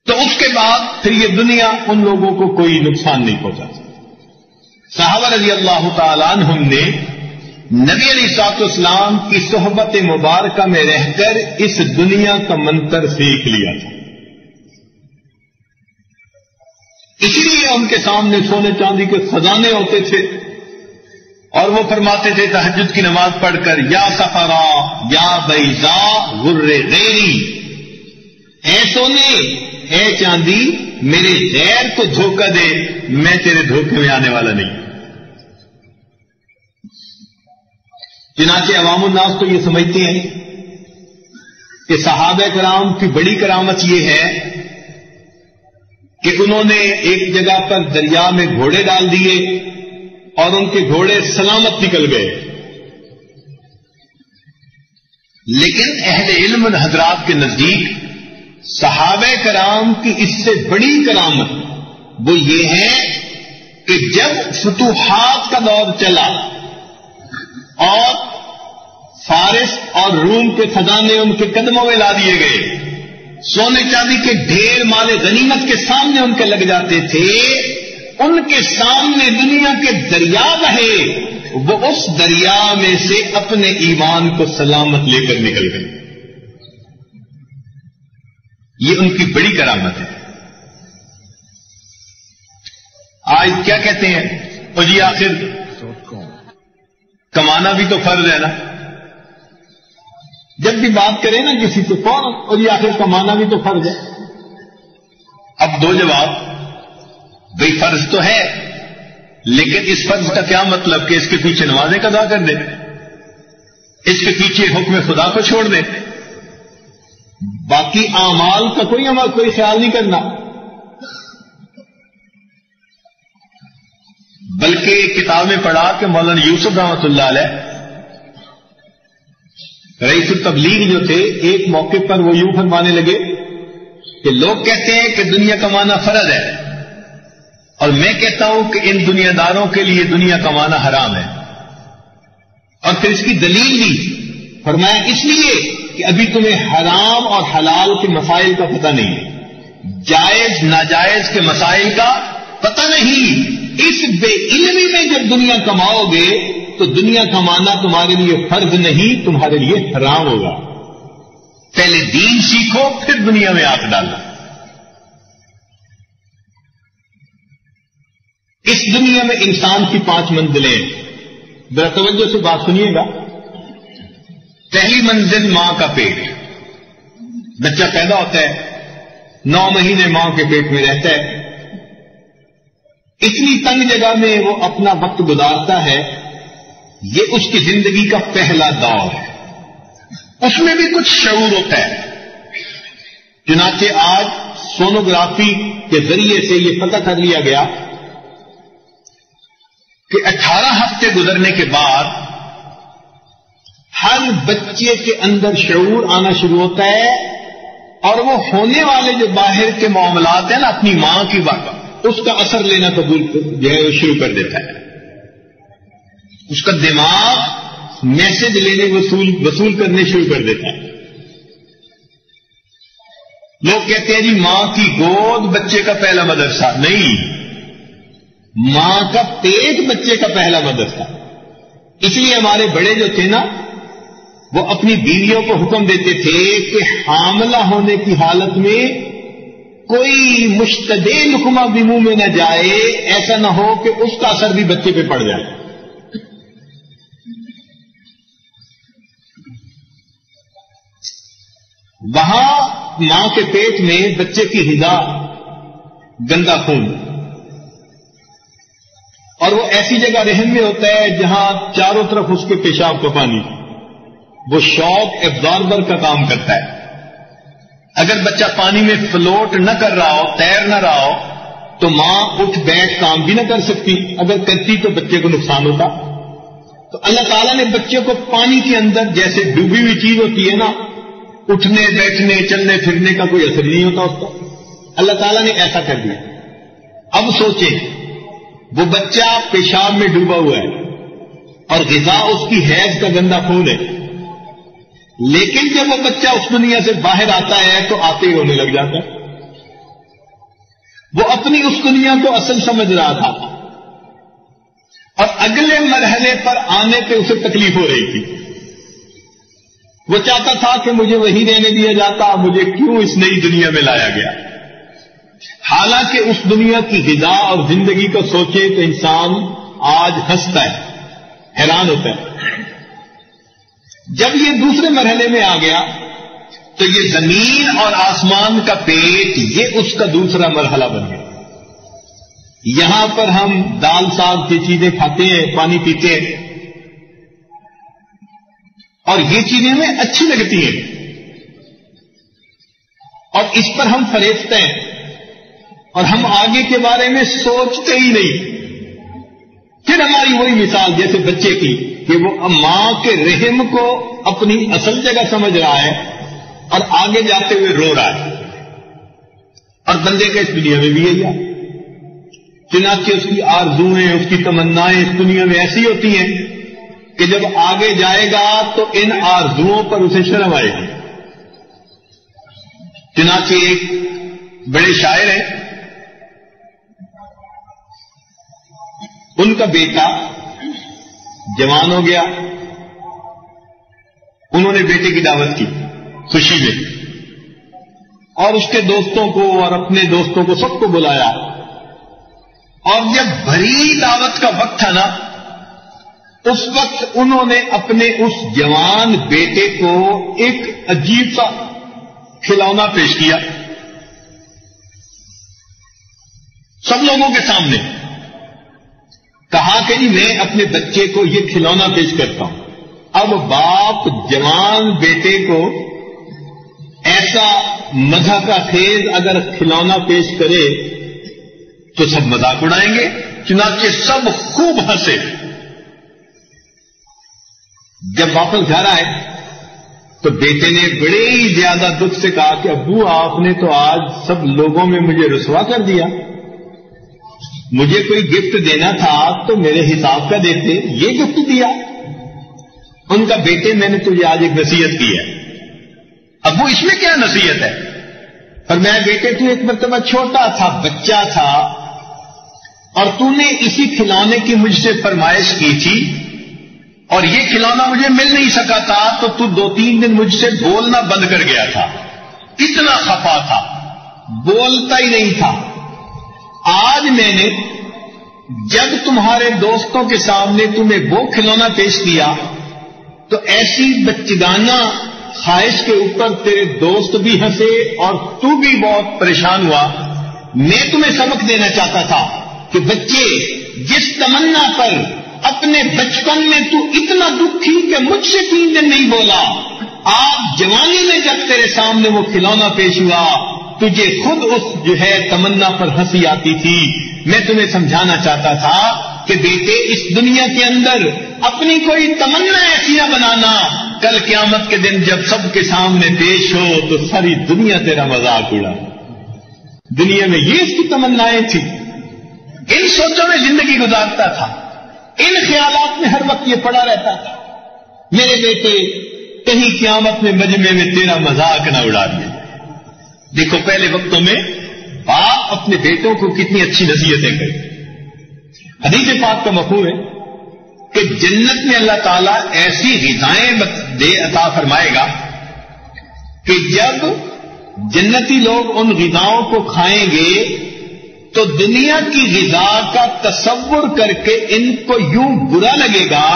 تو اس کے بعد پھر یہ دنیا ان لوگوں کو کوئی نقصان نہیں پہنچاتی۔ صحابہ رضی اللہ تعالیٰ عنہم نے نبی علیہ الصلوۃ والسلام کی صحبت مبارکہ میں رہ کر اس دنیا کا منتر سیکھ لیا تھا، اسی لیے ان کے سامنے سونے چاندی کے خزانے ہوتے تھے، اور وہ فرماتے تھے تہجد کی نماز پڑھ کر، یا سفرا یا بیضا غر غیری، اے سونے اے چاندی میرے غیر کو دھوکہ دے، میں تیرے دھوکے میں آنے والا نہیں۔ چنانچہ عوام الناس تو یہ سمجھتے ہیں کہ صحابہ کرام کی بڑی کرامت یہ ہے کہ انہوں نے ایک جگہ پر دریا میں گھوڑے ڈال دیے اور ان کے گھوڑے سلامت نکل گئے، لیکن اہل علم حضرات کے نزدیک صحابہ کرام کی اس سے بڑی کرامت وہ یہ ہے کہ جب فتوحات کا دور چلا اور فارس اور روم کے خزانے ان کے قدموں میں لا دیے گئے، سونے چاندی کے ڈھیر مال غنیمت کے سامنے ان کے لگ جاتے تھے، ان کے سامنے دنیا کے دریا بہے، وہ اس دریا میں سے اپنے ایمان کو سلامت لے کر نکل گئے۔ یہ ان کی بڑی کرامت ہے۔ آج کیا کہتے ہیں، اور جی آخر کمانا بھی تو فرض ہے نا، جب بھی بات کریں نا کسی سے فوراً، اور یہ آخر کمانا بھی تو فرض ہے۔ اب دو جواب، بھئی فرض تو ہے، لیکن اس فرض کا کیا مطلب کہ اس کے پیچھے نمازیں قضا کر دیں، اس کے پیچھے حکم خدا کو چھوڑ دیں، باقی اعمال کا کوئی خیال نہیں کرنا، بلکہ ایک کتاب میں پڑھا کہ مولانا یوسف رحمۃ اللہ علیہ رئیس التبلیغ جو تھے، ایک موقع پر وہ یوں فرمانے لگے کہ لوگ کہتے ہیں کہ دنیا کمانا فرض ہے، اور میں کہتا ہوں کہ ان دنیا داروں کے لیے دنیا کمانا حرام ہے، اور پھر اس کی دلیل دی، فرمایا اس لیے کہ ابھی تمہیں حرام اور حلال کے مسائل کا پتہ نہیں ہے، جائز ناجائز کے مسائل کا پتہ نہیں، اس بے علمی میں جب دنیا کماؤ گے تو دنیا کمانا تمہارے لیے فرض نہیں، تمہارے لیے حرام ہوگا۔ پہلے دین سیکھو پھر دنیا میں ہاتھ ڈالنا۔ اس دنیا میں انسان کی 5 منزلیں، ذرا توجہ سے بات سنیے گا۔ پہلی منزل ماں کا پیٹ، بچہ پیدا ہوتا ہے، 9 مہینے ماں کے پیٹ میں رہتا ہے، اتنی تنگ جگہ میں وہ اپنا وقت گزارتا ہے، یہ اس کی زندگی کا پہلا دور ہے، اس میں بھی کچھ شعور ہوتا ہے۔ چنانچہ آج سونوگرافی کے ذریعے سے یہ پتہ کر لیا گیا کہ 18 ہفتے گزرنے کے بعد ہر بچے کے اندر شعور آنا شروع ہوتا ہے، اور وہ ہونے والے جو باہر کے معاملات ہیں نا اپنی ماں کی بات، اس کا اثر لینا قبول جو ہے وہ شروع کر دیتا ہے، اس کا دماغ میسج لینے وصول کرنے شروع کر دیتا ہے۔ لوگ کہتے ہیں جی ماں کی گود بچے کا پہلا مدرسہ، نہیں، ماں کا پیٹ بچے کا پہلا مدرسہ۔ اس لیے ہمارے بڑے جو تھے نا وہ اپنی بیویوں کو حکم دیتے تھے کہ حاملہ ہونے کی حالت میں کوئی مشتدے لقمہ بھی منہ میں نہ جائے، ایسا نہ ہو کہ اس کا اثر بھی بچے پہ پڑ جائے۔ وہاں ماں کے پیٹ میں بچے کی غذا گندا خون، اور وہ ایسی جگہ رحم میں ہوتا ہے جہاں چاروں طرف اس کے پیشاب کا پانی، وہ شاک ایبزاربر کا کام کرتا ہے۔ اگر بچہ پانی میں فلوٹ نہ کر رہا ہو، تیر نہ رہا ہو، تو ماں اٹھ بیٹھ کام بھی نہ کر سکتی، اگر کرتی تو بچے کو نقصان ہوتا. تو اللہ تعالیٰ نے بچے کو پانی کے اندر جیسے ڈوبی ہوئی چیز ہوتی ہے نا، اٹھنے بیٹھنے چلنے پھرنے کا کوئی اثر نہیں ہوتا اس کا، اللہ تعالیٰ نے ایسا کر دیا. اب سوچیں وہ بچہ پیشاب میں ڈوبا ہوا ہے اور غذا اس کی حیض کا گندا خون ہے، لیکن جب وہ بچہ اس دنیا سے باہر آتا ہے تو آتے ہی رونے لگ جاتا ہے. وہ اپنی اس دنیا کو اصل سمجھ رہا تھا اور اگلے مرحلے پر آنے پہ اسے تکلیف ہو رہی تھی. وہ چاہتا تھا کہ مجھے وہی رہنے دیا جاتا، مجھے کیوں اس نئی دنیا میں لایا گیا. حالانکہ اس دنیا کی غذا اور زندگی کو سوچے تو انسان آج ہنستا ہے، حیران ہوتا ہے. جب یہ دوسرے مرحلے میں آ گیا تو یہ زمین اور آسمان کا پیٹ یہ اس کا دوسرا مرحلہ بن گیا. یہاں پر ہم دال ساگ کی چیزیں کھاتے ہیں، پانی پیتے ہیں اور یہ چیزیں ہمیں اچھی لگتی ہیں اور اس پر ہم فریبتے ہیں اور ہم آگے کے بارے میں سوچتے ہی نہیں. پھر ہماری وہی مثال جیسے بچے کی کہ وہ ماں کے رحم کو اپنی اصل جگہ سمجھ رہا ہے اور آگے جاتے ہوئے رو رہا ہے. اور بندے کا اس دنیا میں بھی یہی ہے. چنانچہ اس کی آرزوئیں، اس کی تمنائیں اس دنیا میں ایسی ہوتی ہیں کہ جب آگے جائے گا تو ان آرزوؤں پر اسے شرم آئے گی. چنانچہ ایک بڑے شاعر ہیں، ان کا بیٹا جوان ہو گیا. انہوں نے بیٹے کی دعوت کی خوشی میں اور اس کے دوستوں کو اور اپنے دوستوں کو سب کو بلایا. اور جب بھری دعوت کا وقت تھا نا، اس وقت انہوں نے اپنے اس جوان بیٹے کو ایک عجیب سا کھلونا پیش کیا سب لوگوں کے سامنے. کہا کہ جی میں اپنے بچے کو یہ کھلونا پیش کرتا ہوں. اب باپ جوان بیٹے کو ایسا مزاح کا خیز اگر کھلونا پیش کرے تو سب مذاق اڑائیں گے. چنانچہ سب خوب ہنسے. جب واپس گھر آئے تو بیٹے نے بڑے ہی زیادہ دکھ سے کہا کہ ابو آپ نے تو آج سب لوگوں میں مجھے رسوا کر دیا. مجھے کوئی گفٹ دینا تھا تو میرے حساب کا دیتے، یہ گفٹ دیا. ان کا بیٹے میں نے تجھے آج ایک نصیحت کی ہے. ابو اس میں کیا نصیحت ہے؟ پر میں بیٹے تو ایک مرتبہ چھوٹا تھا، بچہ تھا اور تو نے اسی کھلونے کی مجھ سے فرمائش کی تھی اور یہ کھلونا مجھے مل نہیں سکا تھا تو 2-3 دن مجھ سے بولنا بند کر گیا تھا. اتنا خفا تھا، بولتا ہی نہیں تھا. آج میں نے جب تمہارے دوستوں کے سامنے تمہیں وہ کھلونا پیش کیا تو ایسی بچگانہ خواہش کے اوپر تیرے دوست بھی ہنسے اور تو بھی بہت پریشان ہوا. میں تمہیں سبق دینا چاہتا تھا کہ بچے، جس تمنا پر اپنے بچپن میں تو اتنا دکھی کہ مجھ سے 3 دن نہیں بولا، آج جوانی میں جب تیرے سامنے وہ کھلونا پیش ہوا تجھے خود اس تمنا پر ہنسی آتی تھی. میں تمہیں سمجھانا چاہتا تھا کہ بیٹے اس دنیا کے اندر اپنی کوئی تمنا ایسی نہ بنانا، کل قیامت کے دن جب سب کے سامنے پیش ہو تو ساری دنیا تیرا مذاق اڑا. دنیا میں یہ اس کی تمنائیں تھی. ان سوچوں میں زندگی گزارتا تھا، ان خیالات میں ہر وقت یہ پڑا رہتا تھا میرے بیٹے کہیں قیامت میں مجمع میں تیرا مذاق نہ اڑا دے. دیکھو پہلے وقتوں میں باپ اپنے بیٹوں کو کتنی اچھی نصیحتیں کرے. حدیث پاک کا مفہوم ہے کہ جنت میں اللہ تعالیٰ ایسی غذائیں عطا فرمائے گا کہ جب جنتی لوگ ان غذاؤں کو کھائیں گے تو دنیا کی غذا کا تصور کر کے ان کو یوں برا لگے گا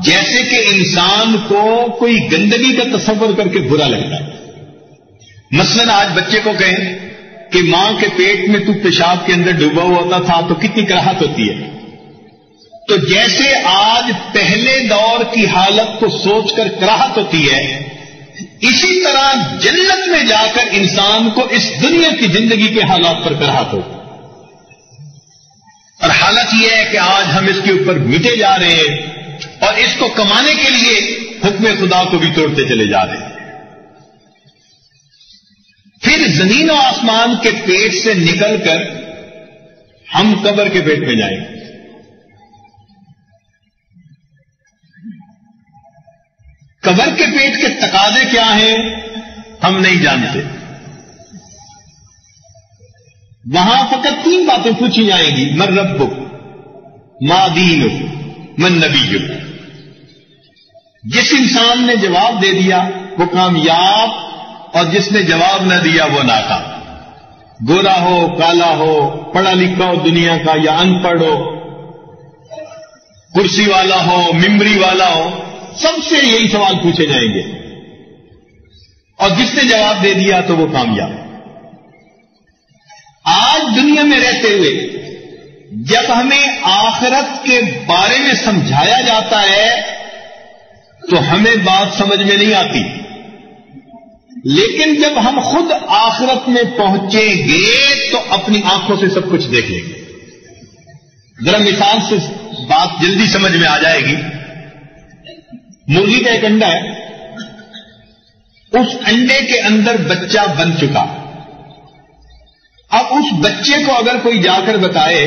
جیسے کہ انسان کو کوئی گندگی کا تصور کر کے برا لگتا ہے. مثلاً آج بچے کو کہیں کہ ماں کے پیٹ میں تو پیشاب کے اندر ڈوبا ہوا ہوتا تھا تو کتنی کراہت ہوتی ہے. تو جیسے آج پہلے دور کی حالت کو سوچ کر کراہت ہوتی ہے، اسی طرح جنت میں جا کر انسان کو اس دنیا کی زندگی کے حالات پر کراہت ہوتی. اور حالت یہ ہے کہ آج ہم اس کے اوپر مٹے جا رہے ہیں اور اس کو کمانے کے لیے حکم خدا کو بھی توڑتے چلے جا رہے ہیں. پھر زمین و آسمان کے پیٹ سے نکل کر ہم قبر کے پیٹ میں جائیں گے. قبر کے پیٹ کے تقاضے کیا ہیں ہم نہیں جانتے. وہاں فقط 3 باتیں پوچھی جائیں گی: من ربک، ما دینک، من نبیک. جس انسان نے جواب دے دیا وہ کامیاب، اور جس نے جواب نہ دیا وہ ناکام. گورا ہو، کالا ہو، پڑھا لکھا ہو دنیا کا یا ان پڑھ ہو، کرسی والا ہو، ممبری والا ہو، سب سے یہی سوال پوچھے جائیں گے. اور جس نے جواب دے دیا تو وہ کامیاب. آج دنیا میں رہتے ہوئے جب ہمیں آخرت کے بارے میں سمجھایا جاتا ہے تو ہمیں بات سمجھ میں نہیں آتی، لیکن جب ہم خود آخرت میں پہنچیں گے تو اپنی آنکھوں سے سب کچھ دیکھ لیں گے. ذرا مثال سے بات جلدی سمجھ میں آ جائے گی. مرغی کا ایک انڈا ہے، اس انڈے کے اندر بچہ بن چکا. اب اس بچے کو اگر کوئی جا کر بتائے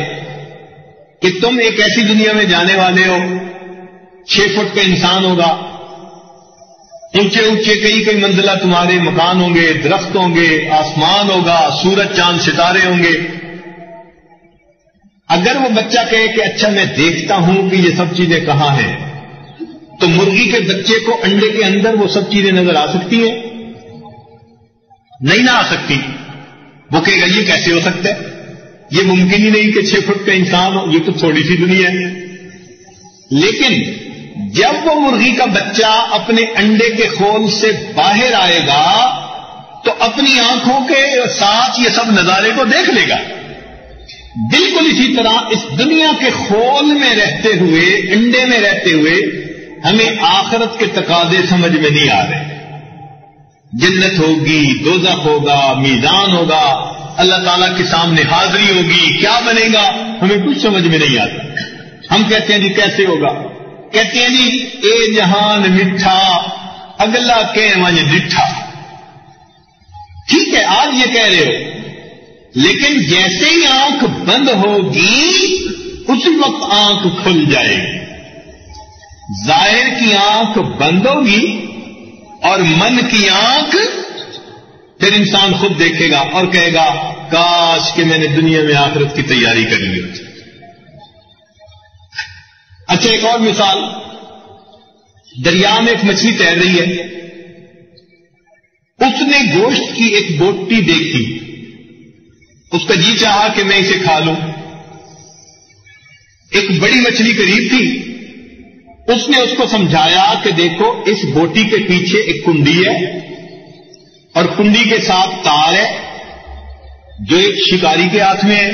کہ تم ایک ایسی دنیا میں جانے والے ہو، 6 فٹ کا انسان ہوگا، اونچے اونچے کئی منزلہ تمہارے مکان ہوں گے، درخت ہوں گے، آسمان ہوگا، سورج چاند ستارے ہوں گے. اگر وہ بچہ کہے کہ اچھا میں دیکھتا ہوں کہ یہ سب چیزیں کہاں ہیں، تو مرغی کے بچے کو انڈے کے اندر وہ سب چیزیں نظر آ سکتی ہیں؟ نہیں نہ آ سکتی. وہ کہے گا یہ کیسے ہو سکتا ہے، یہ ممکن ہی نہیں کہ 6 فٹ کا انسان ہو، یہ تو تھوڑی سی دنیا ہے. لیکن جب وہ مرغی کا بچہ اپنے انڈے کے خول سے باہر آئے گا تو اپنی آنکھوں کے ساتھ یہ سب نظارے کو دیکھ لے گا. بالکل اسی طرح اس دنیا کے خول میں رہتے ہوئے، انڈے میں رہتے ہوئے ہمیں آخرت کے تقاضے سمجھ میں نہیں آ رہے. جنت ہوگی، دوزخ ہوگا، میزان ہوگا، اللہ تعالیٰ کے سامنے حاضری ہوگی، کیا بنے گا ہمیں کچھ سمجھ میں نہیں آتا. ہم کہتے ہیں جی کیسے ہوگا؟ کہتے ہیں جی اے جہان مٹھا اگلا کہ مجھے ڈٹھا. ٹھیک ہے آج یہ کہہ رہے ہو، لیکن جیسے ہی آنکھ بند ہوگی اسی وقت آنکھ کھل جائے گی. ظاہر کی آنکھ بند ہوگی اور من کی آنکھ پھر انسان خود دیکھے گا اور کہے گا کاش کہ میں نے دنیا میں آخرت کی تیاری کر لی ہوتی. اچھا ایک اور مثال، دریا میں ایک مچھلی تیر رہی ہے، اس نے گوشت کی ایک بوٹی دیکھی، اس کا جی چاہا کہ میں اسے کھا لوں. ایک بڑی مچھلی قریب تھی، اس نے اس کو سمجھایا کہ دیکھو اس بوٹی کے پیچھے ایک کنڈی ہے اور کنڈی کے ساتھ تار ہے جو ایک شکاری کے ہاتھ میں ہے.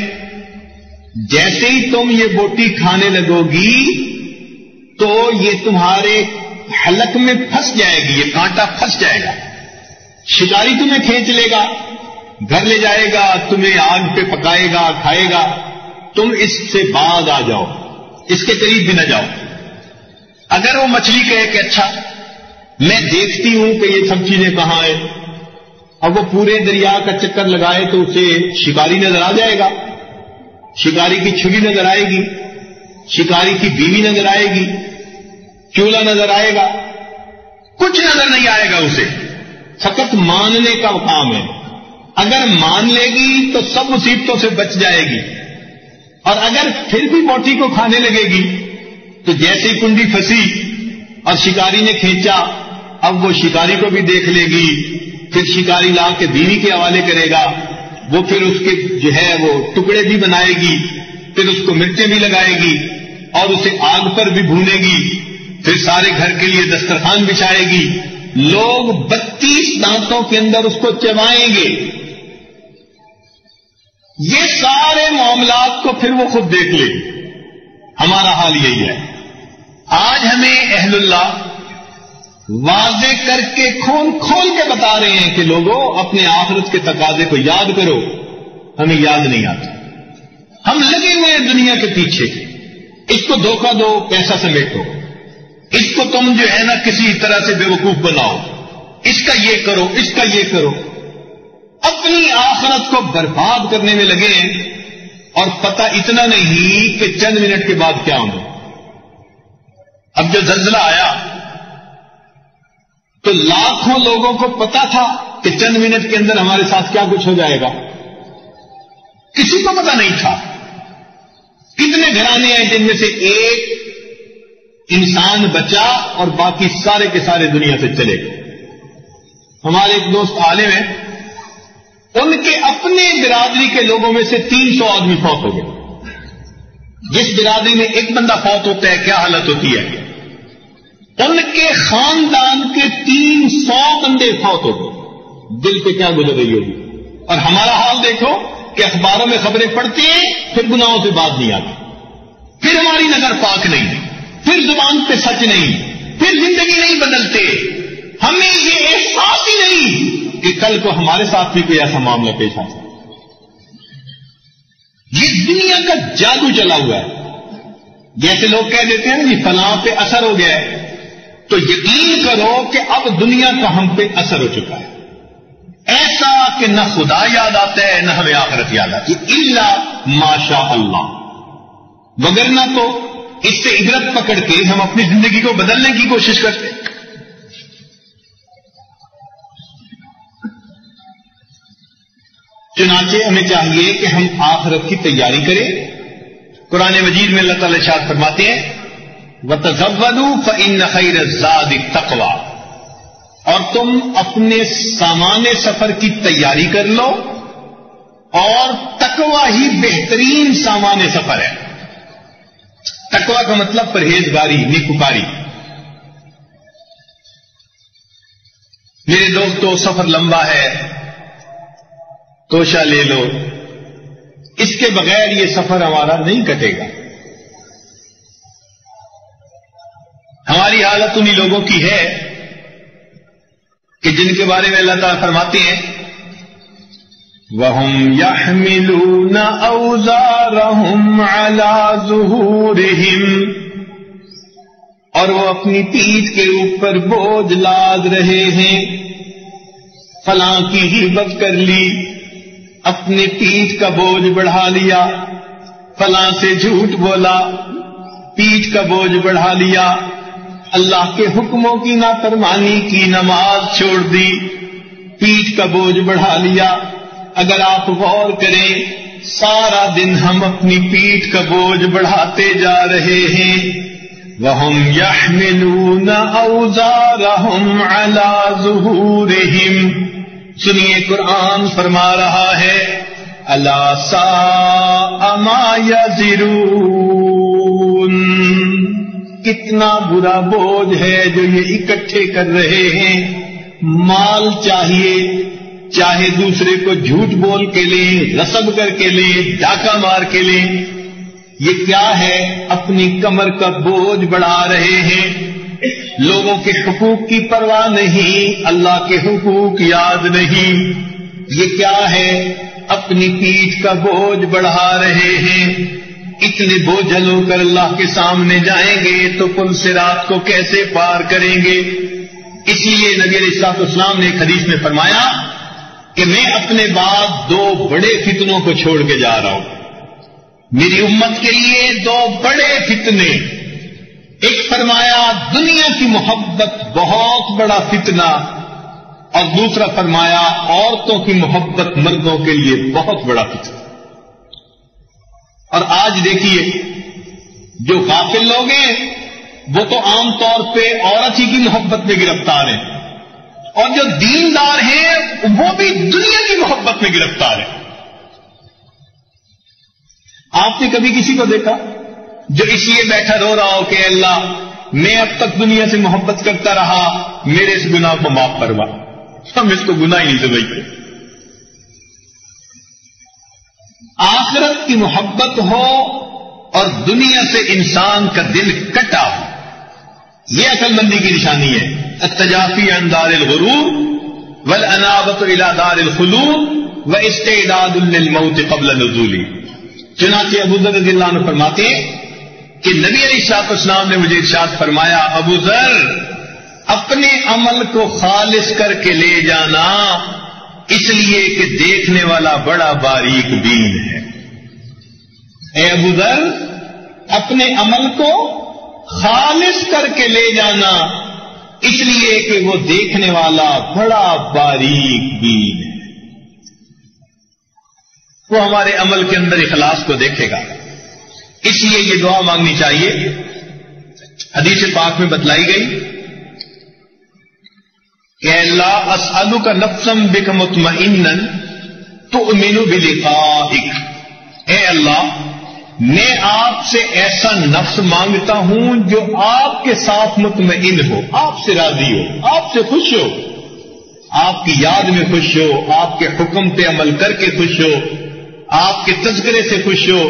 جیسے ہی تم یہ بوٹی کھانے لگو گی تو یہ تمہارے حلق میں پھنس جائے گی، یہ کانٹا پھنس جائے گا. شکاری تمہیں کھینچ لے گا، گھر لے جائے گا، تمہیں آگ پہ پکائے گا، کھائے گا. تم اس سے باز آ جاؤ، اس کے قریب بھی نہ جاؤ. اگر وہ مچھلی کہے کہ اچھا میں دیکھتی ہوں کہ یہ سب چیزیں کہاں ہیں، اب وہ پورے دریا کا چکر لگائے تو اسے شکاری نظر آ جائے گا، شکاری کی چھری نظر آئے گی، شکاری کی بیوی نظر آئے گی، چولہا نظر آئے گا، کچھ نظر نہیں آئے گا اسے. فقط ماننے کا کام ہے. اگر مان لے گی تو سب مصیبتوں سے بچ جائے گی، اور اگر پھر بھی بوٹی کو کھانے لگے گی تو جیسے ہی کنڈی پھنسی اور شکاری نے کھینچا، اب وہ شکاری کو بھی دیکھ لے گی، پھر شکاری لا کے بیوی کے حوالے کرے گا، وہ پھر اس کے جو ہے وہ ٹکڑے بھی بنائے گی، پھر اس کو مرچیں بھی لگائے گی اور اسے آگ پر بھی بھونے گی، پھر سارے گھر کے لیے دسترخوان بچھائے گی. لوگ 32 دانتوں کے اندر اس کو چبائیں گے. یہ سارے معاملات کو پھر وہ خود دیکھ لے. ہمارا حال یہی ہے. آج ہمیں اہل اللہ واضح کر کے کھول کھول کے بتا رہے ہیں کہ لوگوں اپنے آخرت کے تقاضے کو یاد کرو. ہمیں یاد نہیں آتا. ہم لگے ہوئے ہیں دنیا کے پیچھے، اس کو دھوکہ دو، پیسہ سمیٹو، اس کو تم جو ہے نا کسی طرح سے بے وقوف بناؤ، اس کا یہ کرو، اس کا یہ کرو، اپنی آخرت کو برباد کرنے میں لگے ہیں، اور پتہ اتنا نہیں کہ چند منٹ کے بعد کیا ہوگا۔ اب جو زلزلہ آیا تو لاکھوں لوگوں کو پتا تھا کہ چند منٹ کے اندر ہمارے ساتھ کیا کچھ ہو جائے گا، کسی کو پتا نہیں تھا۔ کتنے گھرانے ہیں جن میں سے ایک انسان بچا اور باقی سارے کے سارے دنیا سے چلے گئے۔ ہمارے ایک دوست عالم ہیں، ان کے اپنے برادری کے لوگوں میں سے 300 آدمی فوت ہو گئے۔ جس برادری میں ایک بندہ فوت ہوتا ہے کیا حالت ہوتی ہے؟ ان کے خاندان کے 300 بندے فوت ہو گئے، دل پہ کیا گزر رہی ہوگی۔ اور ہمارا حال دیکھو کہ اخباروں میں خبریں پڑھتے ہیں، پھر گناہوں سے بات نہیں آتی، پھر ہماری نظر پاک نہیں، پھر زبان پہ سچ نہیں، پھر زندگی نہیں بدلتے، ہمیں یہ احساس ہی نہیں کہ کل کو ہمارے ساتھ بھی کوئی ایسا معاملہ پیش آ سکتا۔ یہ دنیا کا جادو چلا ہوا ہے۔ جیسے لوگ کہہ دیتے ہیں نا فلاں پہ اثر ہو گیا ہے، تو یقین کرو کہ اب دنیا کا ہم پہ اثر ہو چکا ہے، ایسا کہ نہ خدا یاد آتا ہے نہ ہمیں آخرت یاد آتی ہے، الا ماشاء اللہ، وگرنہ تو اس سے عبرت پکڑ کے ہم اپنی زندگی کو بدلنے کی کوشش کرتے ہیں۔ چنانچہ ہمیں چاہیے کہ ہم آخرت کی تیاری کریں۔ قرآن مجید میں اللہ تعالی ارشاد فرماتے ہیں وَتَزَوَّدُوا فَإِنَّ خَيْرَ الزَّادِ التَّقْوَىٰ، اور تم اپنے سامان سفر کی تیاری کر لو، اور تقویٰ ہی بہترین سامان سفر ہے۔ تقویٰ کا مطلب پرہیزگاری، نیکوکاری۔ میرے دوستو سفر لمبا ہے، توشہ لے لو، اس کے بغیر یہ سفر ہمارا نہیں کٹے گا۔ ہماری حالت انہی لوگوں کی ہے کہ جن کے بارے میں اللہ تعالیٰ فرماتے ہیں وَهُمْ يَحْمِلُونَ أَوْزَارَهُمْ عَلَى ظُهُورِهِمْ، اور وہ اپنی پیٹھ کے اوپر بوجھ لاد رہے ہیں۔ فلاں کی غیبت کر لی، اپنی پیٹھ کا بوجھ بڑھا لیا، فلاں سے جھوٹ بولا، پیٹھ کا بوجھ بڑھا لیا، اللہ کے حکموں کی نافرمانی کی، نماز چھوڑ دی، پیٹھ کا بوجھ بڑھا لیا۔ اگر آپ غور کریں سارا دن ہم اپنی پیٹھ کا بوجھ بڑھاتے جا رہے ہیں۔ وَهُمْ يَحْمِلُونَ أَوْزَارَهُمْ عَلَى ظُهُورِهِمْ، سنیے قرآن فرما رہا ہے أَلَا سَاءَ مَا يَزِرُونَ، کتنا برا بوجھ ہے جو یہ اکٹھے کر رہے ہیں۔ مال چاہیے، چاہے دوسرے کو جھوٹ بول کے لیں، غصب کر کے لیں، ڈاکہ مار کے لیں، یہ کیا ہے؟ اپنی کمر کا بوجھ بڑھا رہے ہیں۔ لوگوں کے حقوق کی پرواہ نہیں، اللہ کے حقوق یاد نہیں، یہ کیا ہے؟ اپنی پیٹھ کا بوجھ بڑھا رہے ہیں۔ اتنے بوجھل ہو کر اللہ کے سامنے جائیں گے تو پل صراط کو کیسے پار کریں گے؟ اسی لیے نبی علیہ الصلوۃ والسلام نے ایک حدیث میں فرمایا کہ میں اپنے بعد 2 بڑے فتنوں کو چھوڑ کے جا رہا ہوں، میری امت کے لیے 2 بڑے فتنے۔ ایک فرمایا دنیا کی محبت بہت بڑا فتنہ، اور دوسرا فرمایا عورتوں کی محبت مردوں کے لیے بہت بڑا فتنہ۔ اور آج دیکھیے جو غافل لوگ ہیں وہ تو عام طور پہ عورت ہی کی محبت میں گرفتار ہیں، اور جو دیندار ہیں وہ بھی دنیا کی محبت میں گرفتار ہیں۔ آپ نے کبھی کسی کو دیکھا جو اس لیے بیٹھا رو رہا ہو کہ اللہ میں اب تک دنیا سے محبت کرتا رہا، میرے اس گناہ کو معاف کروا؟ ہم اس کو گناہ ہی نہیں سمجھتے۔ آخرت کی محبت ہو اور دنیا سے انسان کا دل کٹا ہو، یہ عقل مندی کی نشانی ہے۔ التجافی عن دار الغرور والانابۃ الی دار الخلود واستعداد للموت قبل نزوله، چنانچہ ابو ذر رضی اللہ عنہ فرماتے ہیں کہ نبی علیہ الصلوۃ والسلام نے مجھے ارشاد فرمایا، ابو ذر اپنے عمل کو خالص کر کے لے جانا، اس لیے کہ دیکھنے والا بڑا باریک بین ہے۔ اے ابو ذر اپنے عمل کو خالص کر کے لے جانا، اس لیے کہ وہ دیکھنے والا بڑا باریک بین ہے۔ وہ ہمارے عمل کے اندر اخلاص کو دیکھے گا، اس لیے یہ دعا مانگنی چاہیے۔ حدیث پاک میں بتلائی گئی کہ اللہ اسألک نفسا بک مطمئنا تؤمن بلقائک، اے اللہ میں آپ سے ایسا نفس مانگتا ہوں جو آپ کے ساتھ مطمئن ہو، آپ سے راضی ہو، آپ سے خوش ہو، آپ کی یاد میں خوش ہو، آپ کے حکم پہ عمل کر کے خوش ہو، آپ کے تذکرے سے خوش ہو،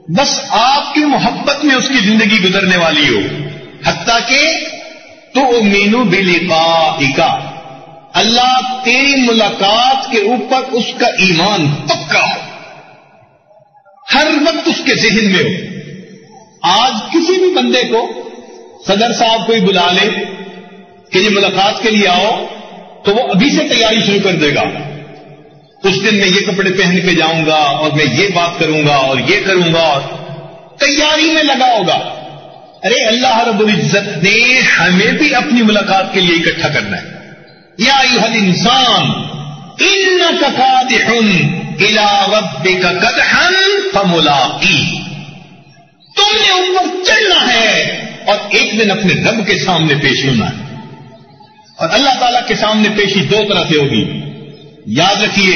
بس آپ کی محبت میں اس کی زندگی گزرنے والی ہو، حتیٰ کہ تؤمن بلقائک، اللہ تیری ملاقات کے اوپر اس کا ایمان پکا ہو، ہر وقت اس کے ذہن میں ہو۔ آج کسی بھی بندے کو صدر صاحب کوئی بلا لے کہ یہ ملاقات کے لیے آؤ، تو وہ ابھی سے تیاری شروع کر دے گا، اس دن میں یہ کپڑے پہن کے جاؤں گا اور میں یہ بات کروں گا اور یہ کروں گا، اور تیاری میں لگا ہوگا۔ ارے اللہ رب العزت نے ہمیں بھی اپنی ملاقات کے لیے اکٹھا کرنا ہے۔ یا ایھا الانسان انک کادح الی ربک کدحا فملاقیہ، تم نے اوپر چڑھنا ہے اور ایک دن اپنے رب کے سامنے پیش ہونا ہے۔ اور اللہ تعالیٰ کے سامنے پیشی دو طرح سے ہوگی، یاد رکھیے،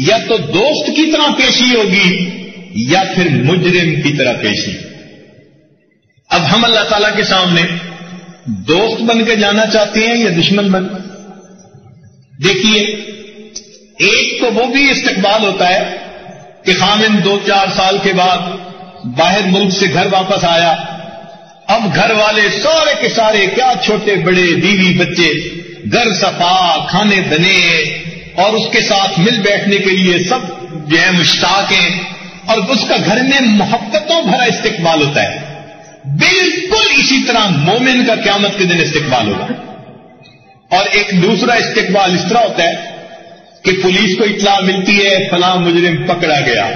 یا تو دوست کی طرح پیشی ہوگی یا پھر مجرم کی طرح پیشی۔ اب ہم اللہ تعالیٰ کے سامنے دوست بن کے جانا چاہتے ہیں یا دشمن بن؟ دیکھیے، ایک تو وہ بھی استقبال ہوتا ہے کہ خامن 2-4 سال کے بعد باہر ملک سے گھر واپس آیا، اب گھر والے سارے کے سارے، کیا چھوٹے بڑے، بیوی بچے، گھر صفا، کھانے بنے، اور اس کے ساتھ مل بیٹھنے کے لیے سب جو ہے مشتاق ہیں، اور اس کا گھر میں محبتوں بھرا استقبال ہوتا ہے۔ بالکل اسی طرح مومن کا قیامت کے دن استقبال ہوگا۔ اور ایک دوسرا استقبال اس طرح ہوتا ہے کہ پولیس کو اطلاع ملتی ہے فلاں مجرم پکڑا گیا،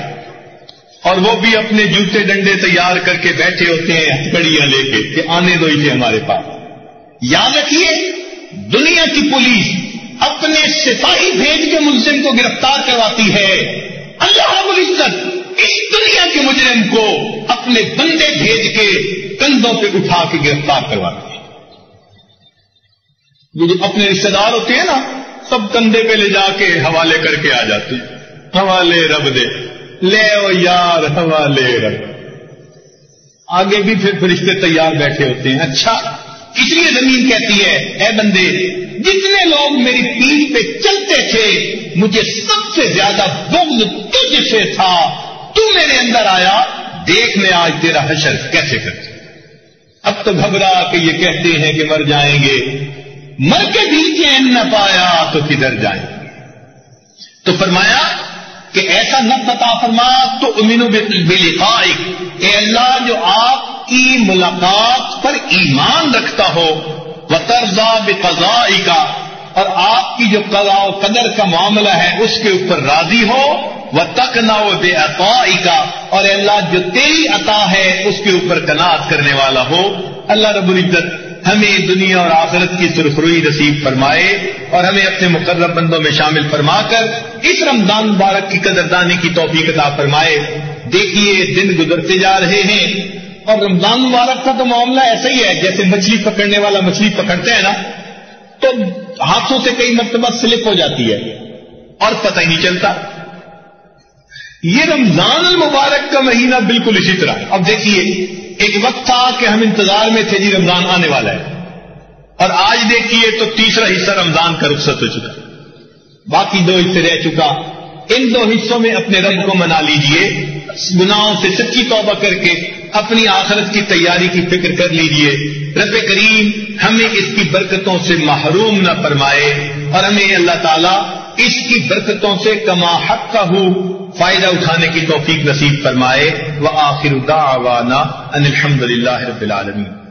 اور وہ بھی اپنے جوتے ڈنڈے تیار کر کے بیٹھے ہوتے ہیں ہتھکڑیاں لے کے کہ آنے دو اسے ہمارے پاس۔ یاد رکھیے، دنیا کی پولیس اپنے سپاہی بھیج کے ملزم کو گرفتار کرواتی ہے، اللہ رب العزت اس دنیا کے مجرم کو اپنے بندے بھیج کے کندھوں پہ اٹھا کے گرفتار کرواتے ہیں۔ یہ جو اپنے رشتے دار ہوتے ہیں نا، سب کندھے پہ لے جا کے حوالے کر کے آ جاتے ہیں، حوالے رب دے، لے او یار حوالے رب۔ آگے بھی پھر فرشتے تیار بیٹھے ہوتے ہیں۔ اچھا، اس لیے زمین کہتی ہے، اے بندے، جتنے لوگ میری پیٹھ پہ چلتے تھے مجھے سب سے زیادہ بغض تجھ سے تھا، تو میرے اندر آیا، دیکھ میں آج تیرا حشر کیسے کرتے۔ اب تو گھبرا کہ یہ کہتے ہیں کہ مر جائیں گے، مر کے بھی چین نہ پایا تو کدھر جائیں گے۔ تو فرمایا کہ ایسا نفس عطا فرما تو امین بلقائک، اے اللہ جو آپ کی ملاقات پر ایمان رکھتا ہو، وترضا بقضائک، اور آپ کی جو قضاء و قدر کا معاملہ ہے اس کے اوپر راضی ہو، وتقنع بعطائک، اور اے اللہ جو تیری عطا ہے اس کے اوپر قناعت کرنے والا ہو۔ اللہ رب العزت ہمیں دنیا اور آخرت کی سرخروئی نصیب فرمائے اور ہمیں اپنے مقرب بندوں میں شامل فرما کر اس رمضان مبارک کی قدردانی کی توفیق عطا فرمائے۔ دیکھیے، دن گزرتے جا رہے ہیں اور رمضان مبارک کا تو معاملہ ایسا ہی ہے جیسے مچھلی پکڑنے والا مچھلی پکڑتے ہیں نا، تو ہاتھوں سے کئی مرتبہ سلپ ہو جاتی ہے اور پتہ ہی نہیں چلتا۔ یہ رمضان المبارک کا مہینہ بالکل اسی طرح۔ اب دیکھیے، ایک وقت تھا کہ ہم انتظار میں تھے، جی رمضان آنے والا ہے، اور آج دیکھیے تو تیسرا حصہ رمضان کا رخصت ہو چکا، باقی 2 حصے رہ چکا۔ ان 2 حصوں میں اپنے رب کو منا لیجئے، گناہوں سے سچی توبہ کر کے اپنی آخرت کی تیاری کی فکر کر لیجئے۔ رب کریم ہمیں اس کی برکتوں سے محروم نہ فرمائے، اور ہمیں اللہ تعالیٰ اس کی برکتوں سے کما حقہ فائدہ اٹھانے کی توفیق نصیب فرمائے. وآخر دعوانا ان الحمد للہ رب العالمین.